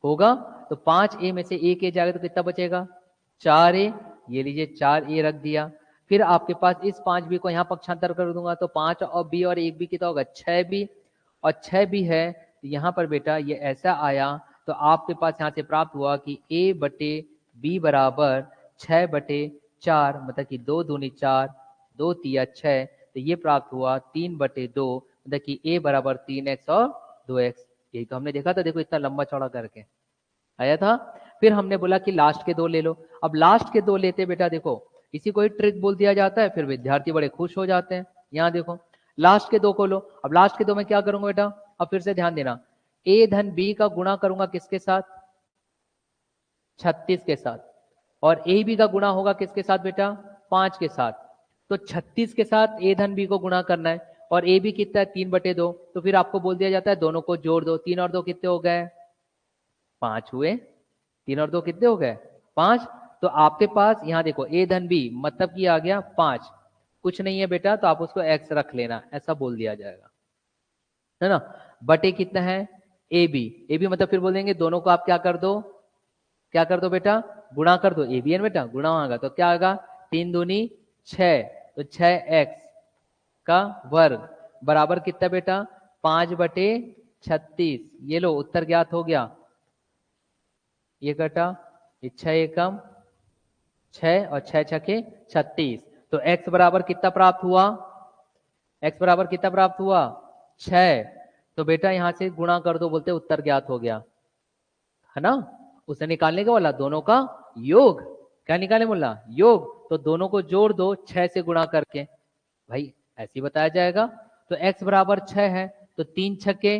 होगा। तो 5a में से a के जाएगा तो कितना बचेगा, 4a, ये लीजिए 4a रख दिया। फिर आपके पास इस 5b को यहाँ पक्षांतर कर दूंगा तो 5 और b और 1b कितना होगा, 6b, और 6b है तो यहाँ पर बेटा ये ऐसा आया। तो आपके पास यहाँ से प्राप्त हुआ कि a बटे b बराबर 6/4, मतलब कि 2 दूनी 4, 2 तिया 6, तो ये प्राप्त हुआ 3/2, मतलब कि a बराबर 3x और 2x। यही तो हमने देखा था, देखो इतना लंबा चौड़ा करके आया था। फिर हमने बोला कि लास्ट के दो ले लो। अब लास्ट के दो लेते बेटा, देखो इसी को ही ट्रिक बोल दिया जाता है, फिर विद्यार्थी बड़े खुश हो जाते हैं। यहाँ देखो लास्ट के दो को लो। अब लास्ट के दो में क्या करूंगा बेटा, अब फिर से ध्यान देना, ए धन बी का गुणा करूंगा किसके साथ, 36 के साथ, और ए बी का गुणा होगा किसके साथ बेटा, 5 के साथ। तो 36 के साथ ए धन बी को गुणा करना है, और ए बी कितना है, 3/2। तो फिर आपको बोल दिया जाता है दोनों को जोड़ दो। 3 और 2 कितने हो गए, 5 हुए। 3 और 2 कितने हो गए, 5। तो आपके पास यहाँ देखो ए धन बी मतलब कि आ गया 5, कुछ नहीं है बेटा तो आप उसको x रख लेना, ऐसा बोल दिया जाएगा, है ना। बटे कितना है, ए बी मतलब फिर बोल देंगे दोनों को आप क्या कर दो, क्या कर दो बेटा, गुणा कर दो। ए बी है बेटा, गुणा होगा तो क्या आएगा, 3 दूनी 6, तो 6x का वर्ग बराबर कितना बेटा, 5/36। ये लो उत्तर ज्ञात हो गया। ये कटा, ये 6 एकम 6 और 6 छके 36। तो x बराबर कितना प्राप्त हुआ, x बराबर कितना प्राप्त हुआ, 6। तो बेटा यहां से गुणा कर दो, बोलते उत्तर ज्ञात हो गया, है ना। उसे निकालने का बोला दोनों का योग, क्या निकाले बोला, योग। तो दोनों को जोड़ दो 6 से गुणा करके, भाई ऐसे ही बताया जाएगा। तो x बराबर 6 है, तो 3 छके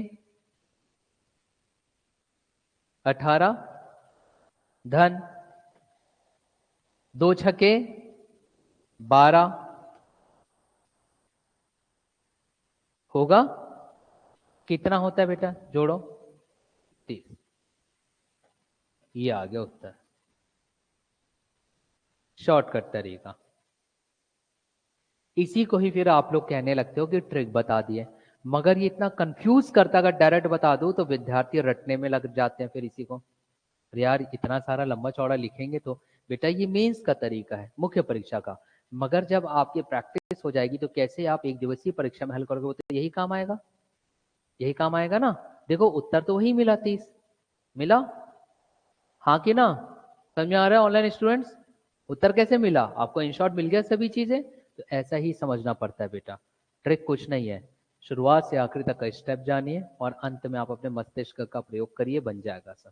18 धन 2 छके 12 होगा। कितना होता है बेटा, जोड़ो 30। ये आ गया उत्तर, शॉर्टकट तरीका। इसी को ही फिर आप लोग कहने लगते हो कि ट्रिक बता दिए, मगर ये इतना कंफ्यूज करता, अगर डायरेक्ट बता दूं तो विद्यार्थी रटने में लग जाते हैं फिर इसी को। अरे यार इतना सारा लंबा चौड़ा लिखेंगे तो, बेटा ये मेंस का तरीका है, मुख्य परीक्षा का। मगर जब आपकी प्रैक्टिस हो जाएगी तो कैसे आप एक दिवसीय परीक्षा में हल करोगे, वो तो यही काम आएगा, यही काम आएगा ना। देखो उत्तर तो वही मिला 30 मिला, हाँ कि ना, समझ में आ रहा है ऑनलाइन स्टूडेंट्स, उत्तर कैसे मिला आपको, इन शॉर्ट मिल गया सभी चीजें। तो ऐसा ही समझना पड़ता है बेटा, ट्रिक कुछ नहीं है, शुरुआत से आखिरी तक का स्टेप जानिए और अंत में आप अपने मस्तिष्क का प्रयोग करिए, बन जाएगा सब।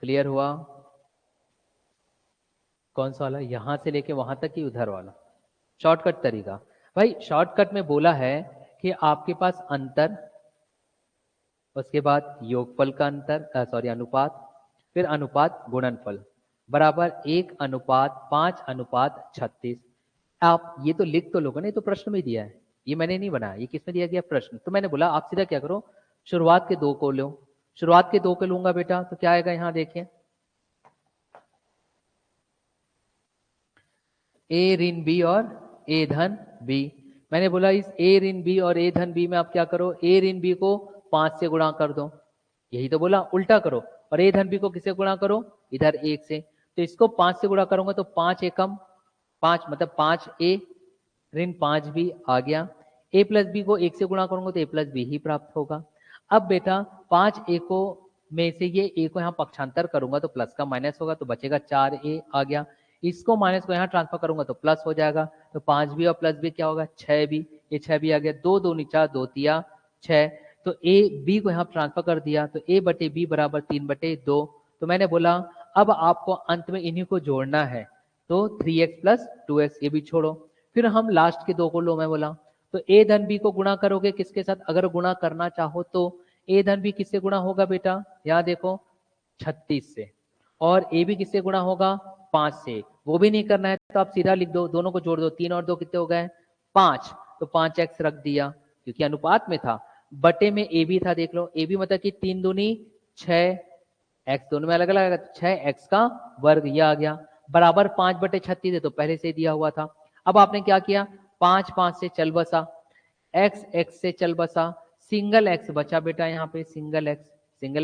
क्लियर हुआ? कौन सा वाला, यहां से लेके वहां तक ही उधर वाला शॉर्टकट तरीका? भाई शॉर्टकट में बोला है कि आपके पास अंतर, उसके बाद योगफल का अंतर, सॉरी अनुपात, फिर अनुपात गुणनफल बराबर 1:5:36। आप ये तो लिख तो लोगों ने, तो प्रश्न में दिया है, ये मैंने नहीं बनाया, ये किसमें दिया गया प्रश्न। तो मैंने बोला आप सीधा क्या करो, शुरुआत के दो को लो, शुरुआत के दो को लूंगा बेटा तो क्या आएगा, यहां देखिए ए ऋण बी और ए धन बी। मैंने बोला इस ए ऋण बी और ए धन बी में आप क्या करो, ए ऋण बी को 5 से गुणा कर दो, यही तो बोला, उल्टा करो, और ए धन बी को किससे गुणा करो, इधर 1 से। तो इसको 5 से गुणा करूंगा तो 5 एकम 5 मतलब 5 ए ऋण 5 बी आ गया। ए प्लस बी को 1 से गुणा करूंगा तो ए प्लस बी ही प्राप्त होगा। अब बेटा 5 ए को में से ये ए को यहाँ पक्षांतर करूंगा तो प्लस का माइनस होगा, तो बचेगा 4 ए आ गया। इसको माइनस को यहाँ ट्रांसफर करूंगा तो प्लस हो जाएगा, तो 5 भी और प्लस भी क्या होगा, 6 भी, ये 6 भी आ गया, 2 2 4 2 तिया 6। तो ए बी को यहाँ ट्रांसफर कर दिया तो ए बटे बी बराबर 3/2। तो मैंने बोला अब आपको अंत में इन्हीं को जोड़ना है, तो 3x प्लस 2x, ये भी छोड़ो, फिर हम लास्ट के दो को लो। मैं बोला तो ए धन बी को गुणा करोगे किसके साथ, अगर गुणा करना चाहो तो ए धन बी किससे गुणा होगा बेटा, यहाँ देखो 36 से, और ए भी किससे गुणा होगा 5 से। वो भी नहीं करना है तो आप सीधा लिख दो, दोनों को जोड़ दो, 3 और 2 कितने हो गए 5, तो 5x रख दिया क्योंकि अनुपात में था, बटे में ए भी था, देख लो ए भी मतलब कि 3 दूनी 6, एक्स दोनों में अलग अलग आएगा, 6x का वर्ग ये आ गया, बराबर 5/36 है तो पहले से दिया हुआ था। अब आपने क्या किया, 5 5 से चल बसा, x x से चल बसा, सिंगल x बचा बेटा, यहाँ पे सिंगल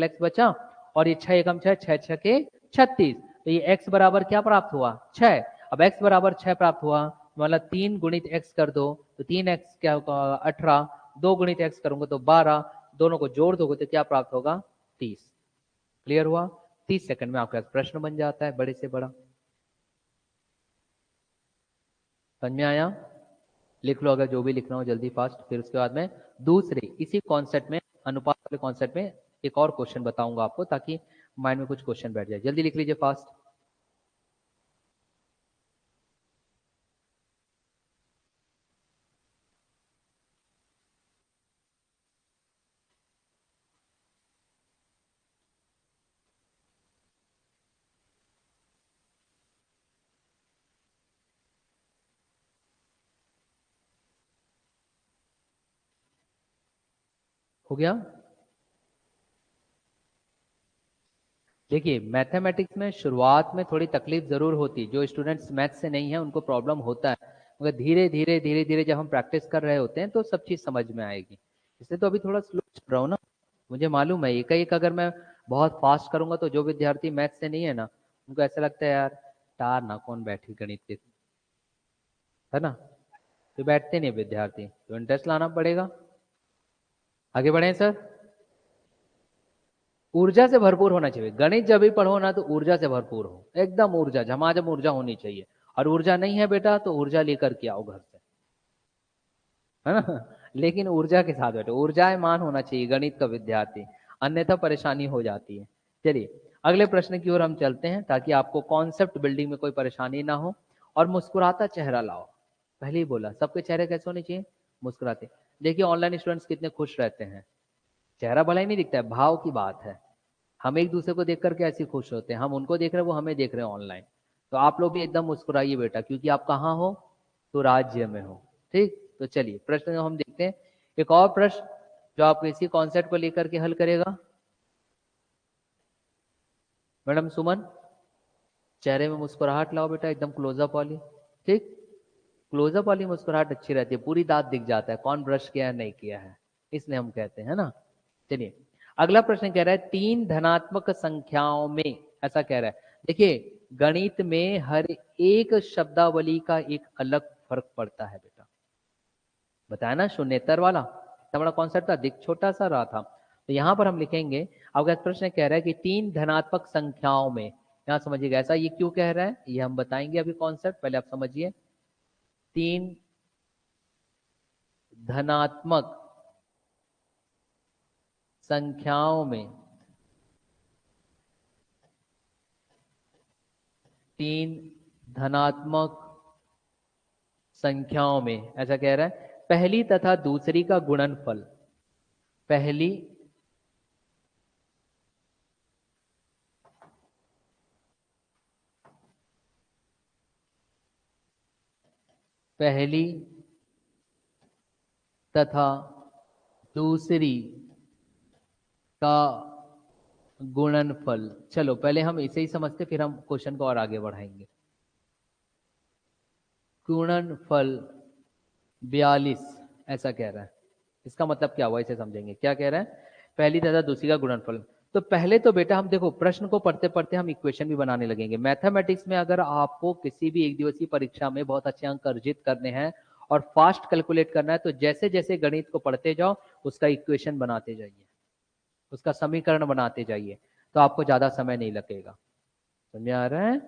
x बचा, और ये 6 एकम 6, 6 6 के 36, तो ये x बराबर क्या प्राप्त हुआ 6। अब x बराबर 6 प्राप्त हुआ, मतलब 3 गुणित x कर दो तो 3x क्या होगा 18, 2 गुणित x करूंगा तो 12, दोनों को जोड़ दोगे तो क्या प्राप्त होगा 30। क्लियर हुआ? 30 सेकंड में आपका प्रश्न बन जाता है बड़े से बड़ा। समझ में आया? लिख लो अगर जो भी लिखना हो जल्दी फास्ट, फिर उसके बाद में दूसरे इसी कॉन्सेप्ट में, अनुपात वाले कॉन्सेप्ट में एक और क्वेश्चन बताऊंगा आपको, ताकि माइंड में कुछ क्वेश्चन बैठ जाए। जल्दी लिख लीजिए फास्ट। हो गया? देखिए मैथमेटिक्स में शुरुआत में थोड़ी तकलीफ जरूर होती, जो स्टूडेंट्स मैथ से नहीं है उनको प्रॉब्लम होता है, मगर धीरे धीरे धीरे धीरे जब हम प्रैक्टिस कर रहे होते हैं तो सब चीज समझ में आएगी। इसलिए तो अभी थोड़ा स्लो चल रहा हूँ ना, मुझे मालूम है एक अगर मैं बहुत फास्ट करूंगा तो जो विद्यार्थी मैथ से नहीं है ना, उनको ऐसा लगता है यार तार ना कौन बैठी गणित के, है ना, तो बैठते नहीं विद्यार्थी, तो इंटरेस्ट लाना पड़ेगा। आगे बढ़े सर। ऊर्जा से भरपूर होना चाहिए, गणित जब भी पढ़ो ना तो ऊर्जा से भरपूर हो, एकदम ऊर्जा झमाझम ऊर्जा होनी चाहिए, और ऊर्जा नहीं है बेटा तो ऊर्जा लेकर के आओ घर से, है ना, लेकिन ऊर्जा के साथ बैठो, ऊर्जामान होना चाहिए गणित का विद्यार्थी, अन्यथा परेशानी हो जाती है। चलिए अगले प्रश्न की ओर हम चलते हैं, ताकि आपको कॉन्सेप्ट बिल्डिंग में कोई परेशानी ना हो, और मुस्कुराता चेहरा लाओ। पहले ही बोला सबके चेहरे कैसे होने चाहिए, मुस्कुराते। देखिए ऑनलाइन स्टूडेंट्स कितने खुश रहते हैं, चेहरा भला ही नहीं दिखता है, भाव की बात है। हम एक दूसरे को देख करके ऐसे खुश होते हैं, हम उनको देख रहे हैं वो हमें देख रहे हैं ऑनलाइन, तो आप लोग भी एकदम मुस्कुराइए बेटा, क्योंकि आप कहाँ हो, तो राज्य में हो। ठीक, तो चलिए प्रश्न हम देखते हैं, एक और प्रश्न जो आप इसी कॉन्सेप्ट को लेकर के हल करेगा। मैडम सुमन, चेहरे में मुस्कुराहट लाओ बेटा, एकदम क्लोजअप वाली। ठीक, क्लोजअप वाली मुस्कुराहट अच्छी रहती है, पूरी दांत दिख जाता है कौन ब्रश किया है नहीं किया है, इसलिए हम कहते हैं ना। चलिए अगला प्रश्न कह रहा है 3 धनात्मक संख्याओं में, ऐसा कह रहा है। देखिए गणित में हर एक शब्दावली का एक अलग फर्क पड़ता है बेटा। बताया ना, शून्येतर वाला इतना बड़ा कॉन्सेप्ट था, दिख छोटा सा रहा था। तो यहाँ पर हम लिखेंगे, आपका प्रश्न कह रहा है कि 3 धनात्मक संख्याओं में, यहाँ समझिएगा ऐसा ये क्यों कह रहा है, ये हम बताएंगे अभी कॉन्सेप्ट, पहले आप समझिए। 3 धनात्मक संख्याओं में, 3 धनात्मक संख्याओं में ऐसा कह रहा है, पहली तथा दूसरी का गुणनफल, पहली तथा दूसरी का गुणनफल। चलो पहले हम इसे ही समझते, फिर हम क्वेश्चन को और आगे बढ़ाएंगे। गुणनफल 42 ऐसा कह रहा है, इसका मतलब क्या हुआ इसे समझेंगे। क्या कह रहा है, पहली तथा दूसरी का गुणनफल। तो पहले तो बेटा हम देखो, प्रश्न को पढ़ते पढ़ते हम इक्वेशन भी बनाने लगेंगे। मैथमेटिक्स में अगर आपको किसी भी एक दिवसीय परीक्षा में बहुत अच्छे अंक अर्जित करने हैं और फास्ट कैलकुलेट करना है, तो जैसे जैसे गणित को पढ़ते जाओ उसका इक्वेशन बनाते जाइए, उसका समीकरण बनाते जाइए, तो आपको ज्यादा समय नहीं लगेगा। समझ आ रहा है।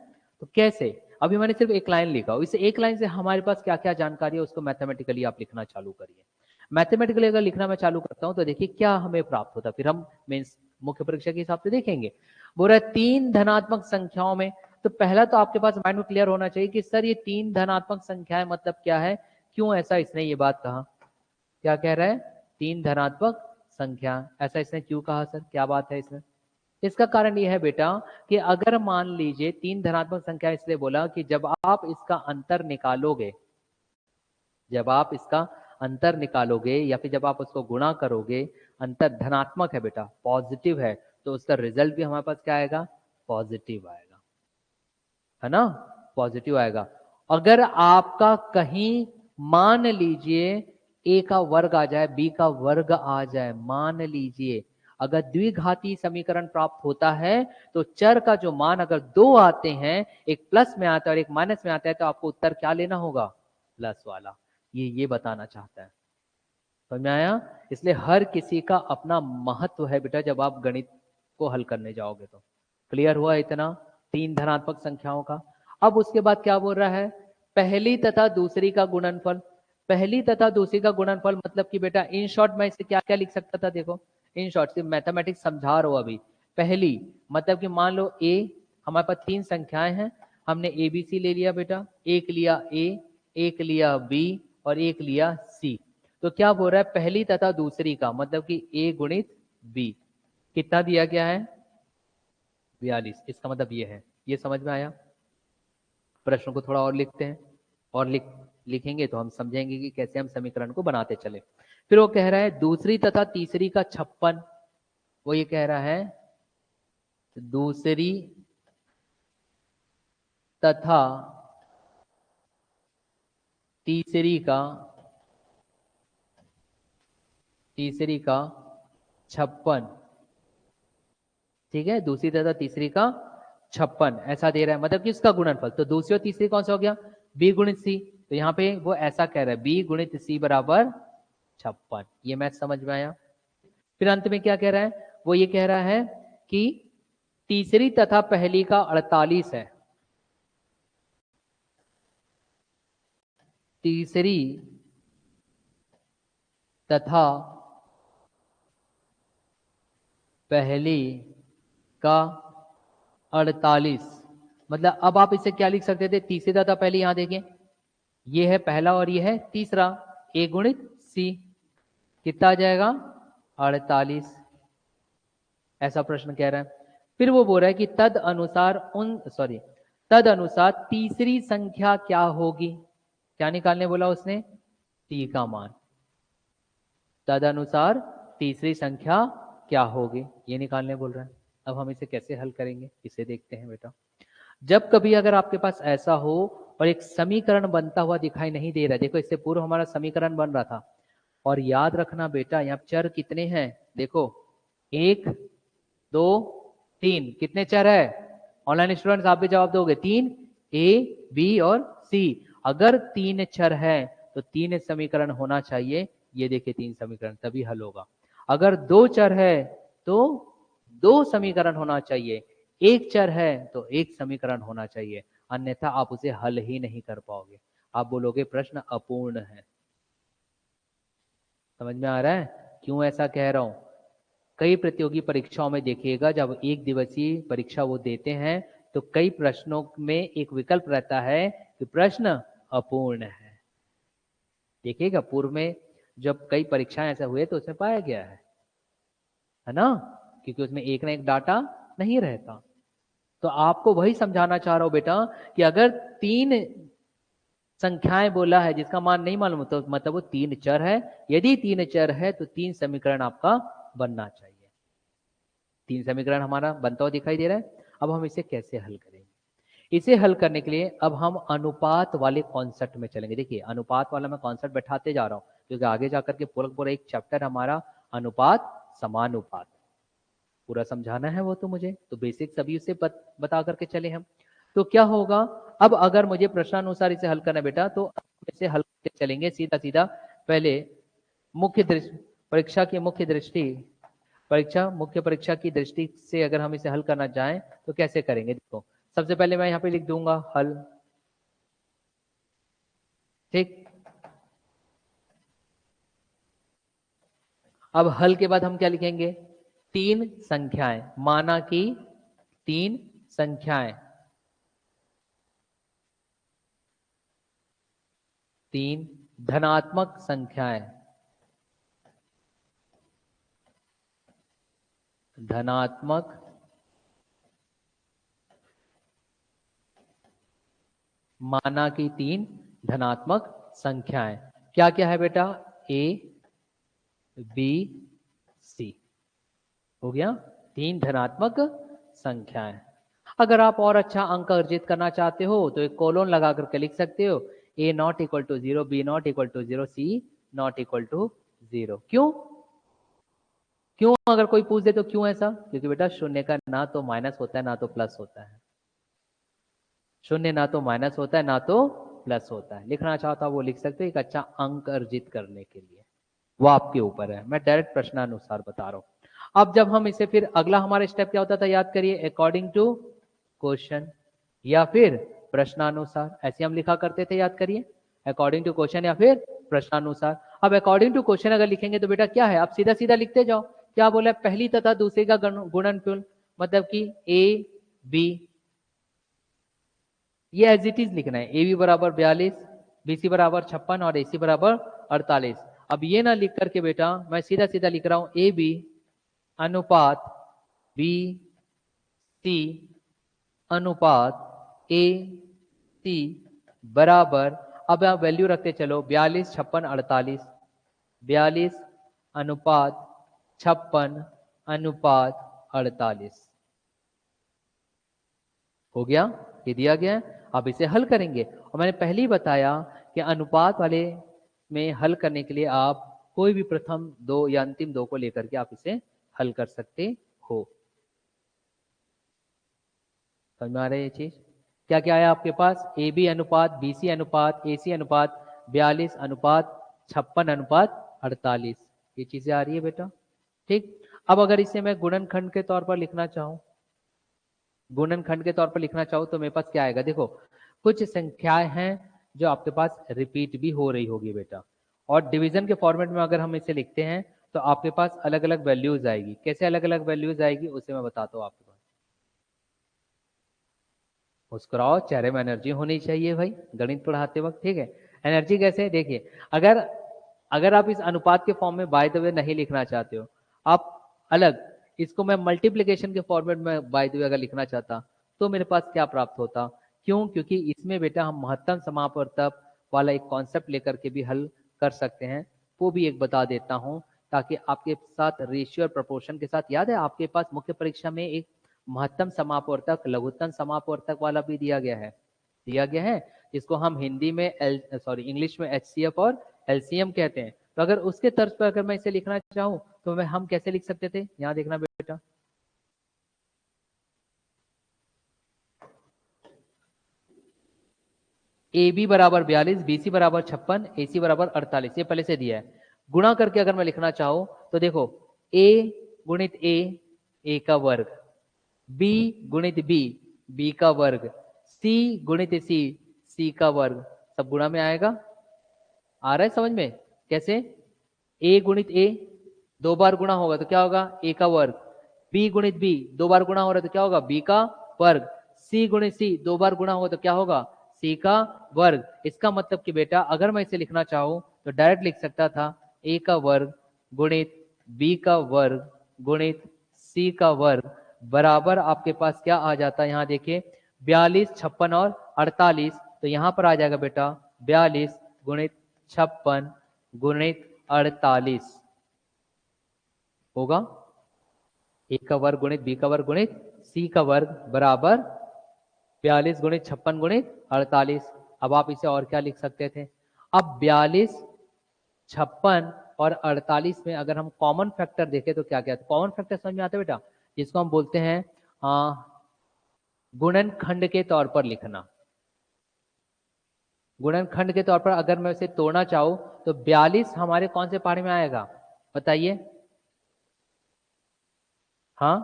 तो कैसे, अभी मैंने सिर्फ एक लाइन लिखा, इस एक लाइन से हमारे पास क्या क्या जानकारी है उसको मैथमेटिकली आप लिखना चालू करिए। मैथमेटिकली अगर लिखना मैं चालू करता हूं तो देखिए क्या हमें प्राप्त होता, फिर हम मेंस मुख्य परीक्षा के हिसाब से देखेंगे। बोल रहा है 3 धनात्मक संख्याओं में, तो पहला तो आपके पास माइंड में क्लियर होना चाहिए कि सर ये 3 धनात्मक संख्याएं मतलब क्या है, क्यों ऐसा इसने ये बात कहा। क्या कह रहा है, 3 धनात्मक संख्या, ऐसा इसने क्यों कहा सर, क्या बात है इसमें। इसका कारण यह है बेटा कि अगर मान लीजिए 3 धनात्मक संख्या, इसलिए बोला कि जब आप इसका अंतर निकालोगे, जब आप इसका अंतर निकालोगे या फिर जब आप उसको गुणा करोगे, अंतर धनात्मक है बेटा, पॉजिटिव है, तो उसका रिजल्ट भी हमारे पास क्या आएगा, पॉजिटिव आएगा, है ना, पॉजिटिव आएगा। अगर आपका कहीं मान लीजिए a का वर्ग आ जाए, b का वर्ग आ जाए, मान लीजिए अगर द्विघाती समीकरण प्राप्त होता है तो चर का जो मान अगर 2 आते हैं, एक प्लस में आता है और एक माइनस में आता है, तो आपको उत्तर क्या लेना होगा, प्लस वाला। ये बताना चाहता है, समझ में आया। इसलिए हर किसी का अपना महत्व है बेटा जब आप गणित को हल करने जाओगे तो। क्लियर हुआ इतना 3 धनात्मक संख्याओं का। अब उसके बाद क्या बोल रहा है, पहली तथा दूसरी का गुणनफल। पहली तथा दूसरी का गुणनफल मतलब कि बेटा इन शॉर्ट मैं इसे क्या क्या लिख सकता था, देखो इन शॉर्ट सिर्फ मैथमेटिक्स समझा रहा हूं अभी। पहली मतलब कि मान लो ए, हमारे पास 3 संख्याएं हैं, हमने ए बी सी ले लिया बेटा, एक लिया ए, एक लिया बी और एक लिया सी। तो क्या बोल रहा है, पहली तथा दूसरी का मतलब कि ए गुणित बी कितना दिया गया है, 42। इसका मतलब ये है, ये समझ में आया। प्रश्न को थोड़ा और लिखते हैं, और लिखेंगे तो हम समझेंगे कि कैसे हम समीकरण को बनाते चले। फिर वो कह रहा है दूसरी तथा तीसरी का 56, वो ये कह रहा है दूसरी तथा तीसरी का 56, ठीक है, दूसरी तथा तीसरी का 56 ऐसा दे रहा है, मतलब कि इसका गुणनफल। तो दूसरी और तीसरी कौन सा हो गया, बी गुणित सी। तो यहाँ पे वो ऐसा कह रहा है बी गुणित सी बराबर 56। ये मैथ समझ में आया। फिर अंत में क्या कह रहा है, वो ये कह रहा है कि तीसरी तथा पहली का 48 है, तीसरी तथा पहली का 48। मतलब अब आप इसे क्या लिख सकते थे, तीसरी तथा पहली, यहां देखें ये है पहला और ये है तीसरा, ए गुणित सी कितना आ जाएगा 48। ऐसा प्रश्न कह रहा है। फिर वो बोल रहा है कि तद अनुसार तीसरी संख्या क्या होगी, क्या निकालने बोला उसने, टी का मान। तद अनुसार तीसरी संख्या क्या होगी ये निकालने बोल रहा है। अब हम इसे कैसे हल करेंगे इसे देखते हैं बेटा। जब कभी अगर आपके पास ऐसा हो और एक समीकरण बनता हुआ दिखाई नहीं दे रहा, देखो इससे पूर्व हमारा समीकरण बन रहा था, और याद रखना बेटा यहाँ चर कितने हैं, देखो 1 2 3, कितने चर है, ऑनलाइन स्टूडेंट्स आप भी जवाब दोगे। 3 A, B और C। अगर 3 चर है तो 3 समीकरण होना चाहिए। ये देखिए 3 समीकरण, तभी हल होगा। अगर 2 चर है तो 2 समीकरण होना चाहिए। 1 चर है तो 1 समीकरण होना चाहिए, अन्यथा आप उसे हल ही नहीं कर पाओगे। आप बोलोगे प्रश्न अपूर्ण है। समझ में आ रहा है क्यों ऐसा कह रहा हूं? कई प्रतियोगी परीक्षाओं में देखिएगा, जब एक दिवसीय परीक्षा वो देते हैं तो कई प्रश्नों में एक विकल्प रहता है कि प्रश्न अपूर्ण है। देखिएगा पूर्व में जब कई परीक्षाएं ऐसे हुए तो उसमें पाया गया है ना, क्योंकि उसमें एक ना एक डाटा नहीं रहता। तो आपको वही समझाना चाह रहा हूं बेटा कि अगर 3 संख्याएं बोला है जिसका मान नहीं मालूम तो मतलब वो 3 चर है। यदि 3 चर है तो 3 समीकरण आपका बनना चाहिए। 3 समीकरण हमारा बनता हुआ दिखाई दे रहा है। अब हम इसे कैसे हल करेंगे? इसे हल करने के लिए अब हम अनुपात वाले कॉन्सेप्ट में चलेंगे। देखिए अनुपात वाला मैं कॉन्सेप्ट बैठाते जा रहा हूं क्योंकि आगे जाकर के पूरा पूरा एक चैप्टर हमारा अनुपात समानुपात पूरा समझाना है। वो तो मुझे तो बेसिक सभी उसे बता करके चले हम। तो क्या होगा, अब अगर मुझे प्रश्नानुसार इसे हल करना बेटा तो इसे हल करके चलेंगे सीधा सीधा। पहले मुख्य दृष्टि परीक्षा की मुख्य परीक्षा की दृष्टि से अगर हम इसे हल करना चाहें तो कैसे करेंगे? देखो सबसे पहले मैं यहाँ पे लिख दूंगा हल। ठीक, अब हल के बाद हम क्या लिखेंगे? 3 संख्याएं, माना कि 3 संख्याएं, 3 धनात्मक संख्याएं, धनात्मक माना कि 3 धनात्मक संख्याएं। क्या क्या है बेटा? A, B, C। हो गया 3 धनात्मक संख्याएं। अगर आप और अच्छा अंक अर्जित करना चाहते हो तो एक कोलोन लगा करके लिख सकते हो A not equal to 0, B not equal to 0, C not equal to 0। क्यों क्यों अगर कोई पूछ दे तो क्यों ऐसा? क्योंकि बेटा शून्य का ना तो माइनस होता है ना तो प्लस होता है। शून्य ना तो माइनस होता है ना तो प्लस होता है। लिखना चाहता वो लिख सकते हो एक अच्छा अंक अर्जित करने के लिए, वो आपके ऊपर है। मैं डायरेक्ट प्रश्नानुसार बता रहा हूं। अब जब हम इसे फिर अगला हमारा स्टेप क्या होता था याद करिए, अकॉर्डिंग टू क्वेश्चन या फिर प्रश्नानुसार, ऐसे हम लिखा करते थे। याद करिए अकॉर्डिंग टू क्वेश्चन या फिर प्रश्नानुसार। अब अकॉर्डिंग टू क्वेश्चन अगर लिखेंगे तो बेटा क्या है, आप सीधा सीधा लिखते जाओ। क्या बोला? पहली तथा दूसरे का गुणनफल, मतलब कि ए बी, ये एज इट इज लिखना है। ए बी बराबर 42, बी सी बराबर 56 और ए सी बराबर 48। अब ये ना लिख करके बेटा मैं सीधा सीधा लिख रहा हूं ए बी अनुपात बी सी अनुपात ए सी बराबर, अब आप वैल्यू रखते चलो 42, 56, 48। 42 अनुपात 56 अनुपात 48 हो गया। ये दिया गया है। अब इसे हल करेंगे और मैंने पहले ही बताया कि अनुपात वाले में हल करने के लिए आप कोई भी प्रथम 2 या अंतिम 2 को लेकर के आप इसे हल कर सकते हो। समझ में आ रहा है ये चीज? क्या क्या है आपके पास? ए बी अनुपात, बी सी अनुपात, ए सी अनुपात, 42 अनुपात 56 अनुपात 48। ये चीजें आ रही है बेटा। ठीक, अब अगर इसे मैं गुणनखंड के तौर पर लिखना चाहूं, गुणनखंड के तौर पर लिखना चाहूं तो मेरे पास क्या आएगा? देखो कुछ संख्याएं हैं जो आपके पास रिपीट भी हो रही होगी बेटा, और डिवीजन के फॉर्मेट में अगर हम इसे लिखते हैं तो आपके पास अलग अलग वैल्यूज आएगी। कैसे अलग अलग वैल्यूज आएगी उसे मैं बताता हूँ आपके पास। मुस्कुराओ, चेहरे में एनर्जी होनी चाहिए भाई गणित पढ़ाते वक्त। ठीक है, एनर्जी कैसे? देखिए अगर अगर आप इस अनुपात के फॉर्म में बाय द वे नहीं लिखना चाहते हो, आप अलग इसको मैं मल्टीप्लिकेशन के फॉर्मेट में बाय द वे अगर लिखना चाहता तो मेरे पास क्या प्राप्त होता? क्यों? क्योंकि इसमें बेटा हम महत्तम समापवर्तक वाला एक कॉन्सेप्ट लेकर के भी हल कर सकते हैं। वो भी एक बता देता हूं ताकि आपके साथ रेशियो और प्रोपोर्शन के साथ, याद है आपके पास मुख्य परीक्षा में एक महत्तम समापवर्तक लघुत्तम समापवर्तक वाला भी दिया गया है जिसको हम हिंदी में इंग्लिश में HCF और LCM कहते हैं। तो अगर उसके तर्ज पर अगर मैं इसे लिखना चाहूं तो हम कैसे लिख सकते थे? यहां देखना बेटा, ए बी बराबर 42, बी सी बराबर 56, ए सी बराबर 48, ये पहले से दिया है। गुणा करके अगर मैं लिखना चाहूं तो देखो ए गुणित ए का वर्ग, बी गुणित बी का वर्ग, सी गुणित सी का वर्ग, सब गुणा में आएगा। आ रहा है समझ में? कैसे? ए गुणित ए 2 बार गुणा होगा तो क्या होगा? ए का वर्ग। बी गुणित बी 2 बार गुणा हो रहा है तो क्या होगा? बी का वर्ग। सी गुणित सी 2 बार गुणा होगा तो क्या होगा? सी का वर्ग। इसका मतलब कि बेटा अगर मैं इसे लिखना चाहूं तो डायरेक्ट लिख सकता था ए का वर्ग गुणित बी का वर्ग गुणित सी का वर्ग बराबर आपके पास क्या आ जाता है? यहाँ देखिए 42, 56 और 48, तो यहाँ पर आ जाएगा बेटा 42 गुणित 56 गुणित 48 होगा ए का वर्ग गुणित बी का वर्ग गुणित सी का वर्ग बराबर 42 गुणित 56 गुणित 48। अब आप इसे और क्या लिख सकते थे? अब 42, 56 और 48 में अगर हम कॉमन फैक्टर देखें तो क्या क्या? कॉमन फैक्टर समझ में आता है बेटा? जिसको हम बोलते हैं गुणनखंड के तौर पर लिखना। गुणनखंड के तौर पर अगर मैं इसे तोड़ना चाहूं तो 42 हमारे कौन से पहाड़ी में आएगा बताइए? हाँ,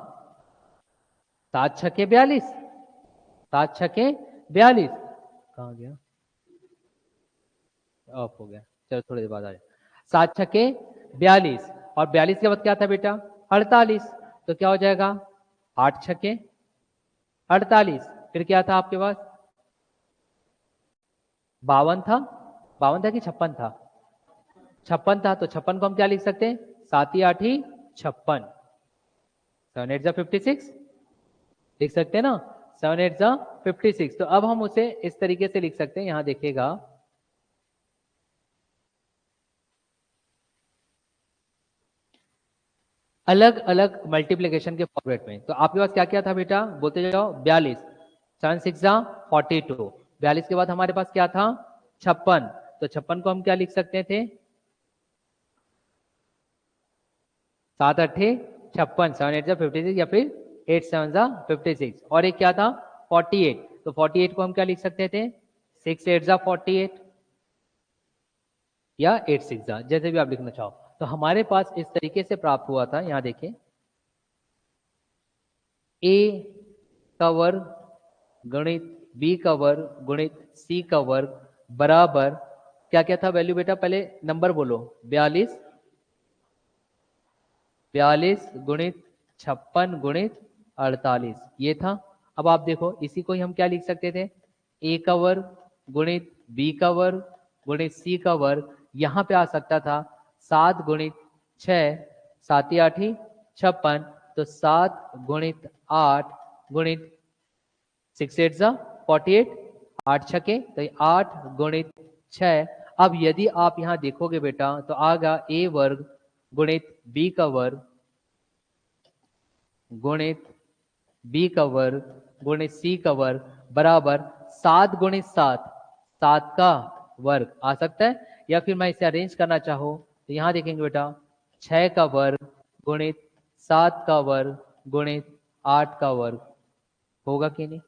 7 छके 42, 7 छके 42। कहाँ गया? ऑफ हो गया, चलो थोड़ी देर बाद आ जाए। 7 छके 42 और 42 के बाद क्या था बेटा? 48, तो क्या हो जाएगा? 8 छके 48, फिर क्या था आपके पास? 52 था, 52 था कि 56 था? 56 था, तो 56 को हम क्या लिख सकते हैं? 7 ही 8 ही 56, 7 8 जा 56 लिख सकते हैं ना? 7 8 जा 56। तो अब हम उसे इस तरीके से लिख सकते हैं, यहां देखिएगा अलग अलग मल्टीप्लीकेशन के फॉर्मेट में। तो आपके पास क्या क्या था बेटा? बोलते जाओ। 42, 7 6 जा 42, 42 के बाद हमारे पास क्या था? 56, तो 56 को हम क्या लिख सकते थे? 7 8 56, 7 8 जा 56 या फिर 8 7 जा 56। और एक क्या था? 48, तो 48 को हम क्या लिख सकते थे? 6 8 जा 48 या 8 6 जा, जैसे भी आप लिखना चाहो। तो हमारे पास इस तरीके से प्राप्त हुआ था। यहां देखिए ए का वर्ग गणित बी का वर्ग गुणित सी का वर्ग बराबर क्या क्या था वैल्यू बेटा? पहले नंबर बोलो। 42, 42 गुणित 56 गुणित 48 ये था। अब आप देखो इसी को ही हम क्या लिख सकते थे? ए का वर्ग गुणित बी का वर्ग गुणित सी का वर्ग। यहां पे आ सकता था 7 गुणित 6, 7 8 ही 56, तो 7 गुणित 8 गुणित 6 8 जा 48, 8 छके तो 8 गुणित 6। अब यदि आप यहां देखोगे बेटा तो आगा ए वर्ग गुणित बी का वर्ग गुणित बी का वर्ग गुणित सी का वर्ग बराबर 7 गुणित 7, 7 का वर्ग आ सकता है। या फिर मैं इसे अरेंज करना चाहूं तो यहां देखेंगे बेटा 6 का वर्ग गुणित 7 का वर्ग गुणित 8 का वर्ग होगा कि नहीं?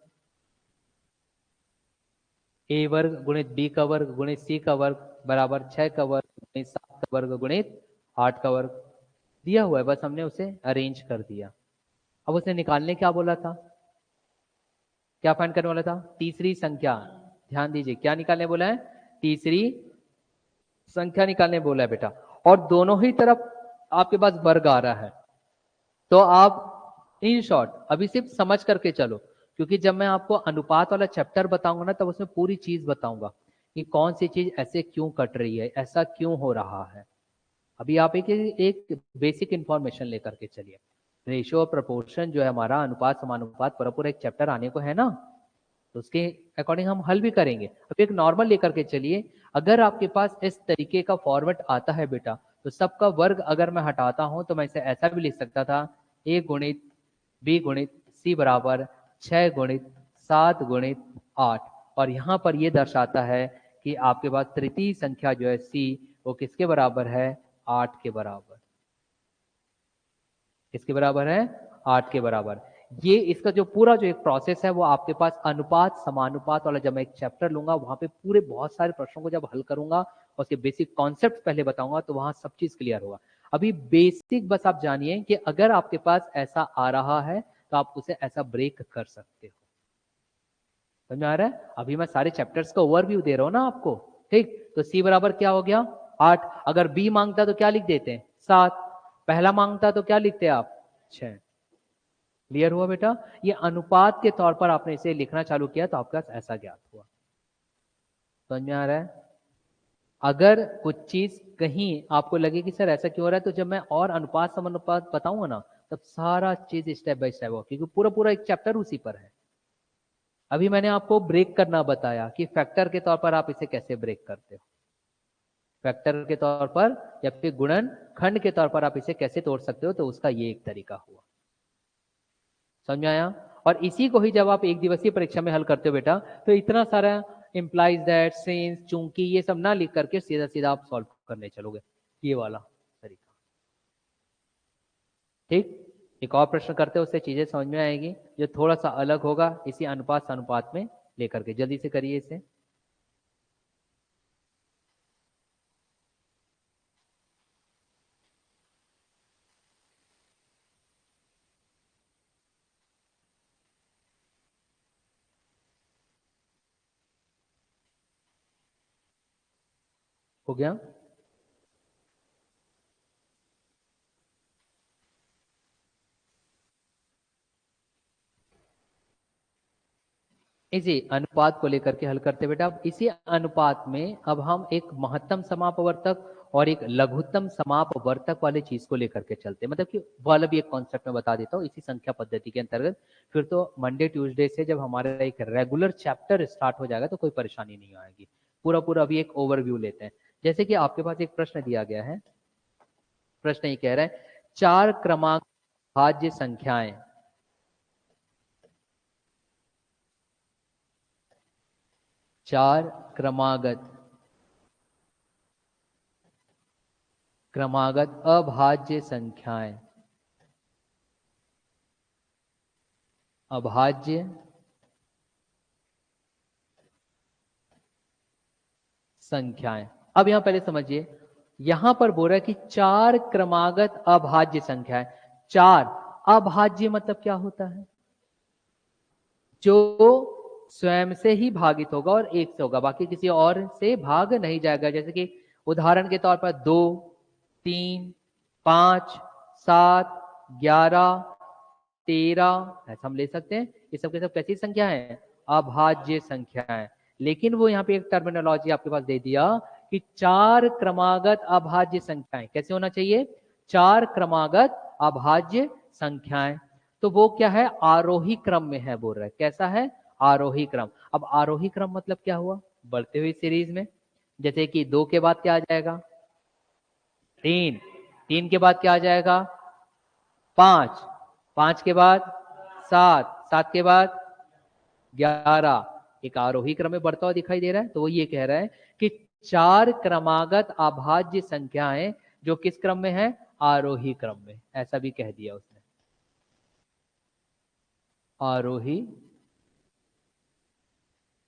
ए वर्ग गुणित बी का वर्ग गुणित सी का वर्ग बराबर 6 का वर्ग गुणित 7 का वर्ग गुणित 8 का वर्ग दिया हुआ है, बस हमने उसे अरेंज कर दिया। अब उसने निकालने क्या बोला था? क्या फाइंड करने वाला था? तीसरी संख्या। ध्यान दीजिए क्या निकालने बोला है? तीसरी संख्या निकालने बोला है बेटा। और दोनों ही तरफ आपके पास वर्ग आ रहा है, तो आप इन शॉर्ट अभी सिर्फ समझ करके चलो, क्योंकि जब मैं आपको अनुपात वाला चैप्टर बताऊंगा ना तब उसमें पूरी चीज बताऊंगा कि कौन सी चीज ऐसे क्यों कट रही है, ऐसा क्यों हो रहा है। अभी आप एक बेसिक इंफॉर्मेशन लेकर के चलिए। रेशियो और प्रपोर्शन जो है हमारा, अनुपात समानुपात पूरा एक चैप्टर आने को है ना, तो उसके अकॉर्डिंग हम हल भी करेंगे। अब एक नॉर्मल लेकर के चलिए। अगर आपके पास इस तरीके का फॉर्मेट आता है बेटा, तो सबका वर्ग अगर मैं हटाता हूं तो मैं इसे ऐसा भी लिख सकता था ए गुणित बी गुणित सी बराबर 6 गुणित 7 गुणित 8। और यहां पर यह दर्शाता है कि आपके पास तृतीय संख्या जो है सी वो किसके बराबर है? 8 के बराबर। किसके बराबर है? 8 के बराबर। ये इसका जो पूरा जो एक प्रोसेस है वो आपके पास अनुपात समानुपात वाला, जब मैं एक चैप्टर लूंगा वहां पे पूरे बहुत सारे प्रश्नों को जब हल करूंगा और उसके बेसिक कॉन्सेप्ट पहले बताऊंगा तो वहां सब चीज क्लियर होगा। अभी बेसिक बस आप जानिए कि अगर आपके पास ऐसा आ रहा है तो आप उसे ऐसा ब्रेक कर सकते हो। समझ में आ रहा है? अभी मैं सारे चैप्टर्स का ओवरव्यू दे रहा हूं ना आपको, ठीक? तो सी बराबर क्या हो गया 8। अगर बी मांगता तो क्या लिख देते हैं 7। पहला मांगता तो क्या लिखते हैं आप 6। क्लियर हुआ बेटा? ये अनुपात के तौर पर आपने इसे लिखना चालू किया तो आपका ऐसा ज्ञात हुआ। समझ में आ रहा है? अगर कुछ चीज कहीं आपको लगे कि सर ऐसा क्यों हो रहा है, तो जब मैं और अनुपात समानुपात बताऊंगा ना तब सारा चीज स्टेप बाय स्टेप होगा, क्योंकि पूरा पूरा एक चैप्टर उसी पर है। अभी मैंने आपको ब्रेक करना बताया कि फैक्टर के तौर पर आप इसे कैसे ब्रेक करते हो, फैक्टर के तौर पर या फिर गुणन खंड के तौर पर आप इसे कैसे तोड़ सकते हो, तो उसका ये एक तरीका हुआ। समझ में आया? और इसी को ही जब आप एक दिवसीय परीक्षा में हल करते हो बेटा, तो इतना सारा इंप्लाइज दैट सिंस चूंकि ये सब ना लिख करके सीधा सीधा आप सॉल्व करने चलोगे, ये वाला तरीका। ठीक, एक और प्रश्न करते हैं, उससे चीजें समझ में आएगी, जो थोड़ा सा अलग होगा इसी अनुपात अनुपात में लेकर के। जल्दी से करिए इसे। हो गया? इसी अनुपात को लेकर के हल करते बेटा। अब इसी अनुपात में अब हम एक महत्तम समापवर्तक और एक लघुत्तम समापवर्तक वाले चीज को लेकर के चलते हैं। मतलब कि वाला भी एक कॉन्सेप्ट में बता देता हूँ इसी संख्या पद्धति के अंतर्गत। फिर तो मंडे ट्यूसडे से जब हमारा एक रेगुलर चैप्टर स्टार्ट हो जाएगा तो कोई परेशानी नहीं आएगी। पूरा पूरा अभी एक ओवरव्यू लेते हैं। जैसे कि आपके पास एक प्रश्न दिया गया है, प्रश्न ये कह रहा है 4 क्रमांक भाज्य संख्याएं, 4 क्रमागत अभाज्य संख्याएं, अभाज्य संख्याएं। अब यहां पहले समझिए, यहां पर बोल रहा है कि 4 क्रमागत अभाज्य संख्याएं। 4 अभाज्य मतलब क्या होता है? जो स्वयं से ही भागित होगा और एक से होगा, बाकी किसी और से भाग नहीं जाएगा। जैसे कि उदाहरण के तौर पर 2, 3, 5, 7, 11, 13 ऐसा हम ले सकते हैं। ये सब के सब कैसी संख्या है? अभाज्य संख्या है। लेकिन वो यहाँ पे एक टर्मिनोलॉजी आपके पास दे दिया कि 4 क्रमागत अभाज्य संख्याएं कैसे होना चाहिए? 4 क्रमागत अभाज्य संख्याएं। तो वो क्या है? आरोही क्रम में है बोल रहा है। कैसा है? आरोही क्रम। अब आरोही क्रम मतलब क्या हुआ? बढ़ते हुए सीरीज में। जैसे कि 2 के बाद क्या आ जाएगा? 3, 3 के बाद क्या आ जाएगा? 5, 5 के बाद 7, 7 के बाद 11। एक आरोही क्रम में बढ़ता हुआ दिखाई दे रहा है। तो वो ये कह रहा है कि 4 क्रमागत अभाज्य संख्याएं जो किस क्रम में है? आरोही क्रम में। ऐसा भी कह दिया उसने, आरोही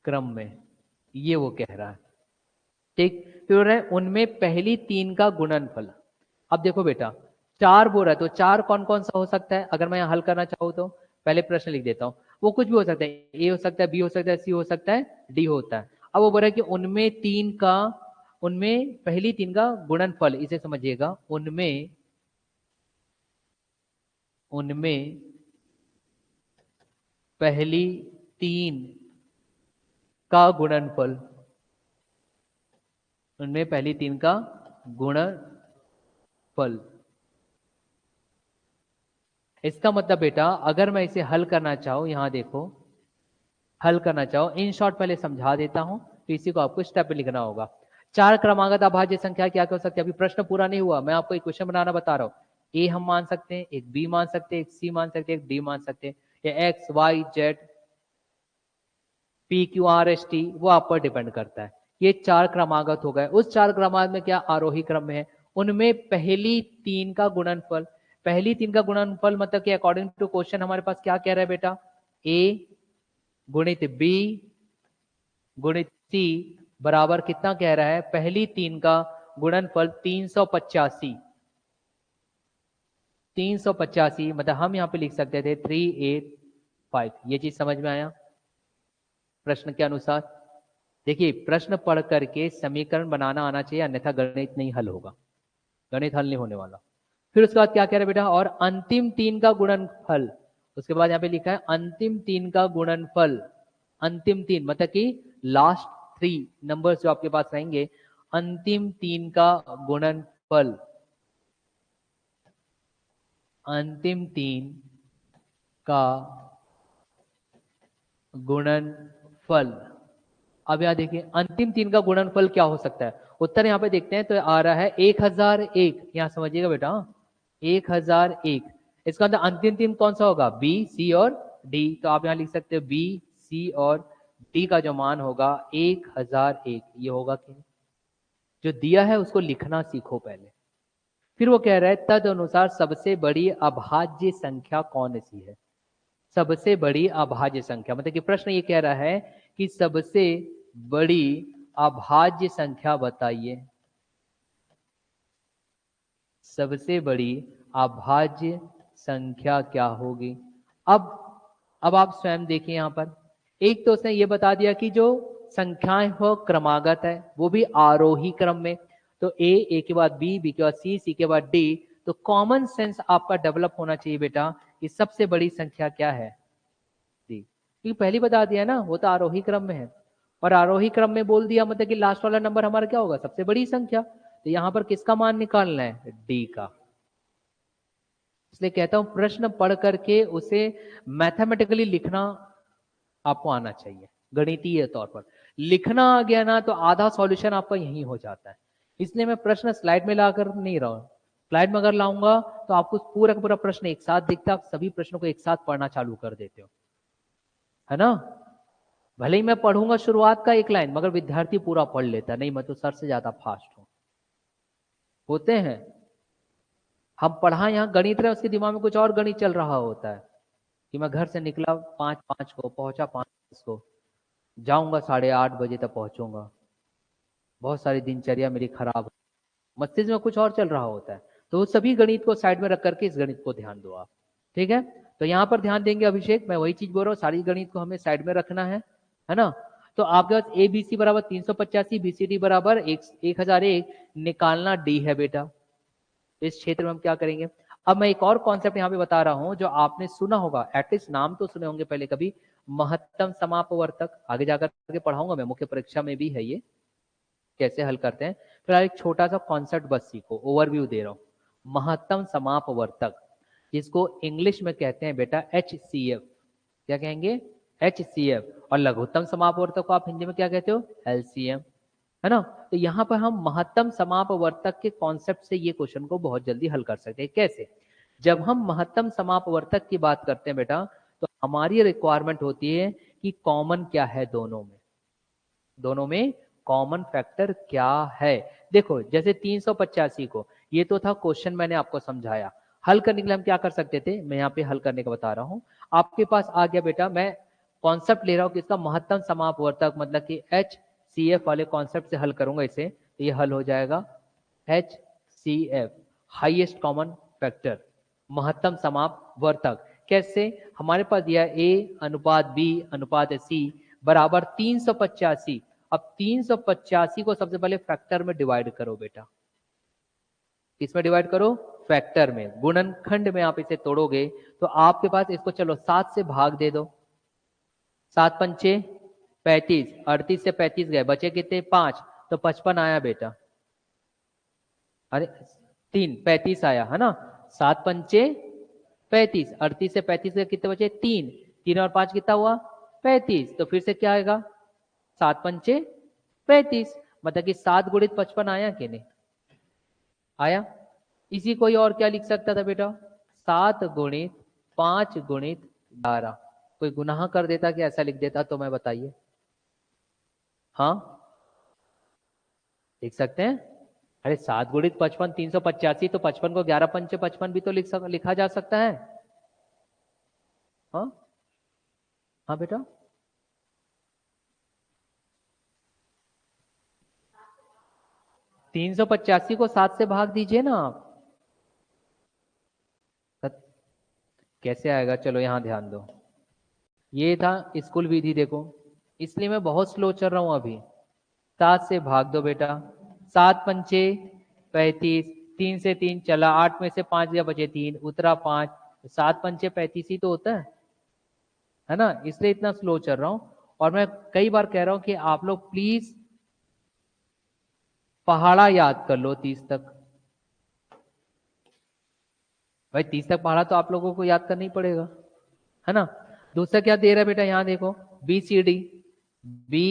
क्रम में, ये वो कह रहा है। ठीक, फिर है उनमें पहली 3 का गुणनफल। अब देखो बेटा, 4 बोल रहा है तो 4 कौन कौन सा हो सकता है? अगर मैं यहां हल करना चाहूँ तो पहले प्रश्न लिख देता हूं। वो कुछ भी हो सकता है, ए हो सकता है, बी हो सकता है, सी हो सकता है, डी होता है। अब वो बोल रहा है कि उनमें पहली 3 का गुणनफल, इसे समझिएगा, उनमें पहली 3 का गुणनफल, उनमें पहली 3 का गुणनफल। इसका मतलब बेटा अगर मैं इसे हल करना चाहूं, यहां देखो, हल करना चाहो, इन शॉर्ट पहले समझा देता हूं, तो इसी को आपको स्टेप पे लिखना होगा। 4 क्रमागत अभाज्य संख्या क्या हो सकती है? अभी प्रश्न पूरा नहीं हुआ, मैं आपको एक क्वेश्चन बनाना बता रहा हूं। ए हम मान सकते हैं, एक बी मान सकते हैं, एक सी मान सकते हैं, एक डी मान सकते हैं, या X Y Z P Q R S T, वो आप पर डिपेंड करता है। ये 4 क्रमागत हो गए। उस 4 क्रमागत में क्या आरोही क्रम में है? उनमें पहली 3 का गुणनफल। पहली 3 का गुणनफल मतलब कि अकॉर्डिंग टू क्वेश्चन हमारे पास क्या कह रहा है बेटा, ए गुणित बी गुणित सी बराबर कितना कह रहा है, पहली 3 का गुणनफल 385। 385 मतलब हम यहां पे लिख सकते थे 385। ये चीज समझ में आया प्रश्न के अनुसार? देखिए प्रश्न पढ़ करके समीकरण बनाना आना चाहिए, अन्यथा गणित नहीं हल होगा, गणित हल नहीं होने वाला। फिर उसके बाद क्या कह रहे हैं बेटा, और अंतिम 3 का गुणनफल, उसके बाद यहाँ पे लिखा है अंतिम 3 का गुणनफल। अंतिम 3 मतलब कि लास्ट 3 नंबर्स जो आपके पास रहेंगे, अंतिम 3 का गुणनफल, अंतिम 3 का गुणनफल। अब यहां देखिए अंतिम 3 का गुणनफल क्या हो सकता है, उत्तर यहां पे देखते हैं तो आ रहा है 1001। यहां समझिएगा बेटा 1001। इसका अंदर अंतिम 3 कौन सा होगा, बी सी और डी। तो आप यहां लिख सकते हो बी सी और डी का जो मान होगा 1001। ये होगा कि जो दिया है उसको लिखना सीखो पहले। फिर वो कह रहा है तद अनुसार सबसे बड़ी अभाज्य संख्या कौन सी है। सबसे बड़ी अभाज्य संख्या मतलब कि प्रश्न ये कह रहा है कि सबसे बड़ी अभाज्य संख्या बताइए, सबसे बड़ी अभाज्य संख्या क्या होगी। अब आप स्वयं देखिए यहां पर, एक तो उसने ये बता दिया कि जो संख्याएं हो क्रमागत है, वो भी आरोही क्रम में। तो ए के बाद बी, बी के बाद सी के बाद डी। तो कॉमन सेंस आपका डेवलप होना चाहिए बेटा कि सबसे बड़ी संख्या क्या है, डी। क्योंकि पहले बता दिया ना वो तो आरोही क्रम में है, और आरोही क्रम में बोल दिया मतलब कि लास्ट वाला नंबर हमारा क्या होगा, सबसे बड़ी संख्या। तो यहां पर किसका मान निकालना है, डी का। इसलिए कहता हूं प्रश्न पढ़ करके उसे मैथमेटिकली लिखना आपको आना चाहिए, गणितीय तौर पर लिखना आ गया ना तो आधा सॉल्यूशन आपका यही हो जाता है। इसलिए मैं प्रश्न स्लाइड में लाकर नहीं रहा हूं, स्लाइड में अगर लाऊंगा तो आपको पूरा का पूरा प्रश्न एक साथ दिखता है, आप सभी प्रश्नों को एक साथ पढ़ना चालू कर देते हो, है ना। भले ही मैं पढ़ूंगा शुरुआत का एक लाइन, मगर विद्यार्थी पूरा पढ़ लेता, नहीं मैं तो सर से ज्यादा फास्ट हूं, होते हैं। हम पढ़ा यहाँ गणित रहे, उसके दिमाग में कुछ और गणित चल रहा होता है कि मैं घर से निकला 5:05 को, पहुंचा 5:10 को, जाऊंगा 8:30 बजे तक पहुंचूंगा, बहुत सारी दिनचर्या मेरी खराब, मस्तिष्क में कुछ और चल रहा होता है। तो सभी गणित को साइड में रख करके इस गणित को ध्यान दो आप, ठीक है। तो यहाँ पर ध्यान देंगे अभिषेक, मैं वही चीज बोल रहा हूँ, सारी गणित को हमें साइड में रखना है ना। तो आपके पास ए बी सी बराबर 385, बी सी डी बराबर 1001 निकालना डी है बेटा। इस क्षेत्र में हम क्या करेंगे। अब मैं एक और कॉन्सेप्ट यहाँ पे बता रहा हूं जो आपने सुना होगा, एटलीस्ट नाम तो सुने होंगे पहले कभी, महत्तम समापवर्तक। आगे जाकर के पढ़ाऊंगा मैं, मुख्य परीक्षा में भी है ये, कैसे हल करते हैं। फिलहाल एक छोटा सा कॉन्सेप्ट बस सीखो, ओवरव्यू दे रहा हूं। महत्तम समापवर्तक, जिसको इंग्लिश में कहते हैं बेटा HCF। क्या कहेंगे, HCF। और लघुत्तम समापवर्तक को आप हिंदी में क्या कहते हो, LCM, है ना। तो यहां पर हम महत्तम समापवर्तक के कॉन्सेप्ट से ये क्वेश्चन को बहुत जल्दी हल कर सकते हैं। कैसे, जब हम महत्तम समापवर्तक की बात करते हैं बेटा, तो हमारी रिक्वायरमेंट होती है कि कॉमन क्या है दोनों में, दोनों में कॉमन फैक्टर क्या है। देखो जैसे 385 को, ये तो था क्वेश्चन मैंने आपको समझाया, हल करने के लिए हम क्या कर सकते थे, मैं यहाँ पे हल करने का बता रहा हूं। आपके पास आ गया बेटा, मैं कॉन्सेप्ट ले रहा हूं कि इसका महत्तम समापवर्तक मतलब कि HCF वाले कॉन्सेप्ट से हल करूंगा इसे, तो ये हल हो जाएगा HCF, हाईएस्ट कॉमन फैक्टर, महत्तम समापवर्तक। कैसे, हमारे पास दिया A अनुपात B अनुपात C बराबर 385। अब 385 को सबसे पहले फैक्टर में डिवाइड करो बेटा, किसमें डिवाइड करो, फैक्टर में, गुणनखंड में आप इसे तोड़ोगे तो आपके पास, इसको चलो 7 से भाग दे दो, 7 पंचे 35, 38 से 35 गए, बचे कितने 5, तो 55 आया बेटा। अरे 3, 35 आया है ना, 7 पंचे 35, 38 से 35 गए कितने बचे 3, 3 और 5 कितना हुआ 35। तो फिर से क्या आएगा, 7 पंचे 35, मतलब कि 7 गुणित 55 आया कि नहीं आया। इसी कोई और क्या लिख सकता था बेटा, 7 गुणित 5 गुणित 11। कोई गुनाह कर देता कि ऐसा लिख देता, तो मैं बताइए, हाँ लिख सकते हैं, अरे 7 × 55 385, तो 55 को 11 पंचे 55 भी तो लिखा जा सकता है। हाँ हाँ बेटा, 385 को 7 से भाग दीजिए ना आप। कैसे आएगा, चलो यहां ध्यान दो। ये था स्कूल विधि, देखो इसलिए मैं बहुत स्लो चल रहा हूं अभी। 7 से भाग दो बेटा, 7 पंचे 35, 3 से 3 चला, 8 में से 5 गया, बचे 3, उतरा 5, 7 पंचे 35 ही तो होता है ना, इसलिए इतना स्लो चल रहा हूं। और मैं कई बार कह रहा हूं कि आप लोग प्लीज पहाड़ा याद कर लो 30 तक। भाई 30 तक पहाड़ा तो आप लोगों को याद करना ही पड़ेगा, है ना। दूसरा क्या दे रहा है बेटा, यहां देखो B C D, B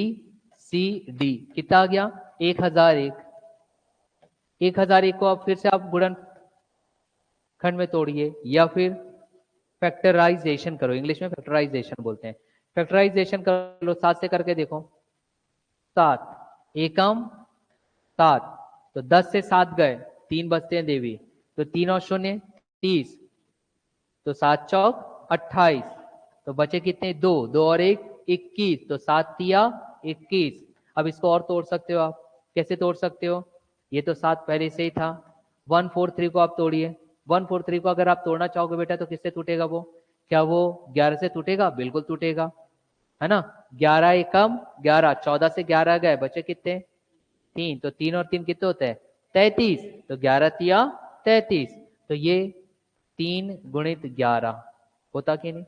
C D कितना आ गया 1001। 1001 को अब फिर से आप गुणन खंड में तोड़िए या फिर फैक्टराइजेशन करो, इंग्लिश में फैक्टराइजेशन बोलते हैं। फैक्टराइजेशन कर लो, 7 से करके देखो, 7 एकम 7, तो 10 से 7 गए, 3 बचते हैं देवी, तो 3 और 0 30, तो 7 चौक 28, तो बचे कितने 2, 2 और 1 21, तो 7 तिया 21। अब इसको और तोड़ सकते हो आप, कैसे तोड़ सकते हो, ये तो 7 पहले से ही था। 143 को आप तोड़िए, 143 को अगर आप तोड़ना चाहोगे बेटा तो किससे टूटेगा वो, क्या वो 11 से टूटेगा, बिल्कुल टूटेगा, है ना। 11 एकम 11, 14 से 11 गए, बचे कितने 3, तो 3 और 3 कितने होते हैं 33, तो 11 तिया 33, तो ये 3 × 11 होता कि नहीं।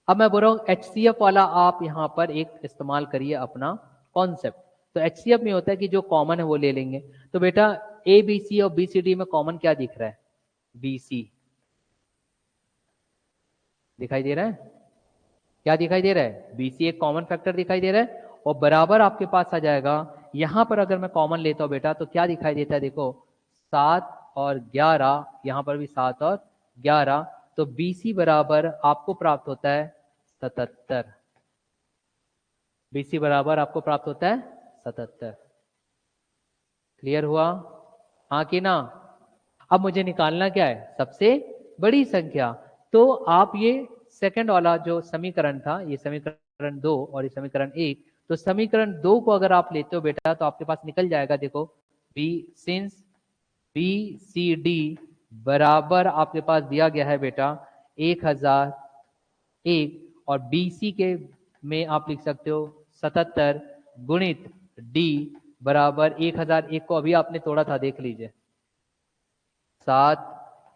अब मैं बोल रहा हूं HCF वाला आप यहां पर एक इस्तेमाल करिए अपना कॉन्सेप्ट। तो HCF में होता है कि जो कॉमन है वो ले लेंगे। तो बेटा ABC और BCD में कॉमन क्या दिख रहा है, BC दिखाई दे रहा है, क्या दिखाई दे रहा है, BC एक कॉमन फैक्टर दिखाई दे रहा है, और बराबर आपके पास आ जाएगा। यहां पर अगर मैं कॉमन लेता हूं बेटा तो क्या दिखाई देता है, देखो 7 और 11, यहां पर भी 7 और 11, तो BC बराबर आपको प्राप्त होता है 77। BC बराबर आपको प्राप्त होता है 77। क्लियर हुआ, हाँ कि ना। अब मुझे निकालना क्या है, सबसे बड़ी संख्या। तो आप ये सेकंड वाला जो समीकरण था, ये समीकरण 2 और ये समीकरण 1, तो समीकरण 2 को अगर आप लेते हो बेटा तो आपके पास निकल जाएगा, देखो B since B C D बराबर आपके पास दिया गया है बेटा 1001, और बी सी के में आप लिख सकते हो 77 गुणित डी बराबर 1001 को अभी आपने तोड़ा था, देख लीजिए 7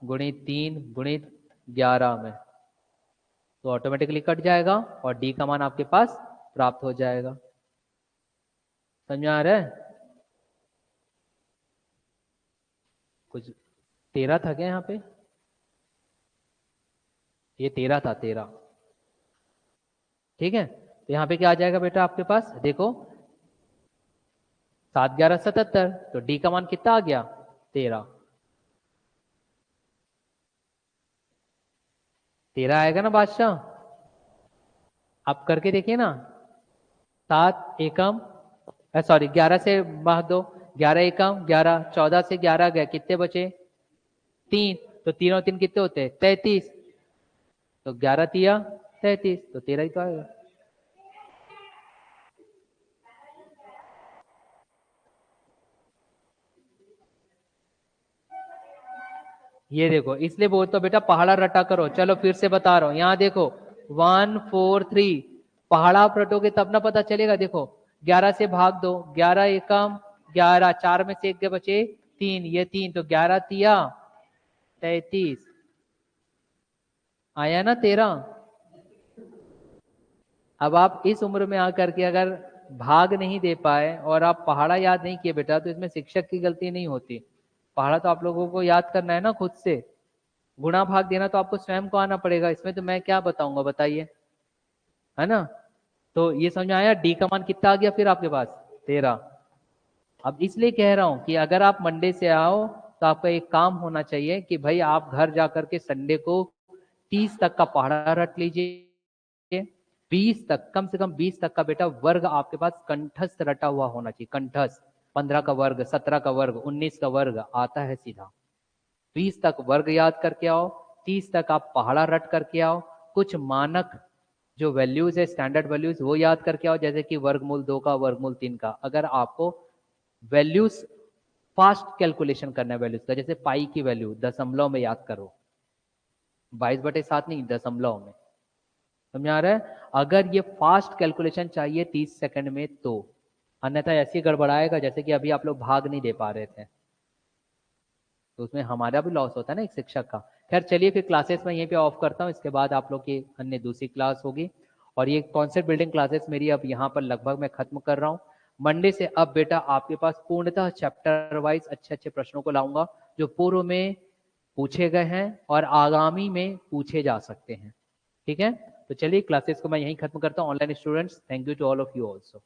गुणित 3 गुणित 11 में, तो ऑटोमेटिकली कट जाएगा और डी का मान आपके पास प्राप्त हो जाएगा। समझ आ रहा है, कुछ 13 था क्या यहाँ पे, ये 13 था 13, ठीक है। तो यहाँ पे क्या आ जाएगा बेटा आपके पास, देखो 7 11 77, तो डी का मान कितना आ गया 13, 13 आएगा ना बादशाह। आप करके देखिए ना, 7 एकम सॉरी 11 से भाग दो, 11 एकम 11, 14 से 11 गए, कितने बचे 3, तो 3 और 3 कितने होते हैं 33, तो 11 तिया 33, तो 13 ही तो आएगा। ये देखो, इसलिए बोलते हो बेटा पहाड़ा रटा करो। चलो फिर से बता रहा हूं, यहाँ देखो 143, पहाड़ा आप रटोगे तब ना पता चलेगा। देखो 11 से भाग दो, 11 एकम 11, 4 में से 1 के बचे 3, ये 3, तो 11 तिया 33, आया ना 13। अब आप इस उम्र में आकर के अगर भाग नहीं दे पाए और आप पहाड़ा याद नहीं किए बेटा, तो इसमें शिक्षक की गलती नहीं होती। पहाड़ा तो आप लोगों को याद करना है ना खुद से, गुणा भाग देना तो आपको स्वयं को आना पड़ेगा, इसमें तो मैं क्या बताऊंगा बताइए, है ना। तो ये समझ में आया, डी का मान कितना आ गया फिर आपके पास 13। अब इसलिए कह रहा हूं कि अगर आप मंडे से आओ तो आपका एक काम होना चाहिए कि भाई आप घर जाकर के संडे को 30 तक का पहाड़ा रट लीजिए, 20 तक, कम से कम 20 तक का बेटा वर्ग आपके पास कंठस्थ रटा हुआ होना चाहिए, कंठस्थ। 15 का वर्ग, 17 का वर्ग, 19 का वर्ग आता है सीधा। 20 तक वर्ग याद करके आओ, 30 तक आप पहाड़ा रट करके आओ, कुछ मानक जो वैल्यूज है, स्टैंडर्ड वैल्यूज, वो याद करके आओ, जैसे कि वर्गमूल 2 का, वर्गमूल 3 का। अगर आपको वैल्यूज फास्ट कैलकुलेशन करना है वैल्यूज का, जैसे पाई की वैल्यू दशमलव में याद करो, 22/7 नहीं, दशमलव में। समझ आ रहा है? अगर ये फास्ट कैलकुलेशन चाहिए 30 सेकंड में तो, अन्यथा ऐसे गड़बड़ाएगा जैसे कि अभी आप लोग भाग नहीं दे पा रहे थे, तो उसमें हमारा भी लॉस होता है ना एक शिक्षक का। खैर चलिए फिर क्लासेस में यहीं पे ऑफ करता हूँ, इसके बाद आप लोग की अन्य दूसरी क्लास होगी। और ये कॉन्सेप्ट बिल्डिंग क्लासेस मेरी अब यहाँ पर लगभग मैं खत्म कर रहा हूँ। मंडे से अब बेटा आपके पास पूर्णतः चैप्टर वाइज अच्छे अच्छे प्रश्नों को लाऊंगा, जो पूर्व में पूछे गए हैं और आगामी में पूछे जा सकते हैं। ठीक है, तो चलिए क्लासेस को मैं यहीं खत्म करता हूँ। Online students, thank you to all of you also.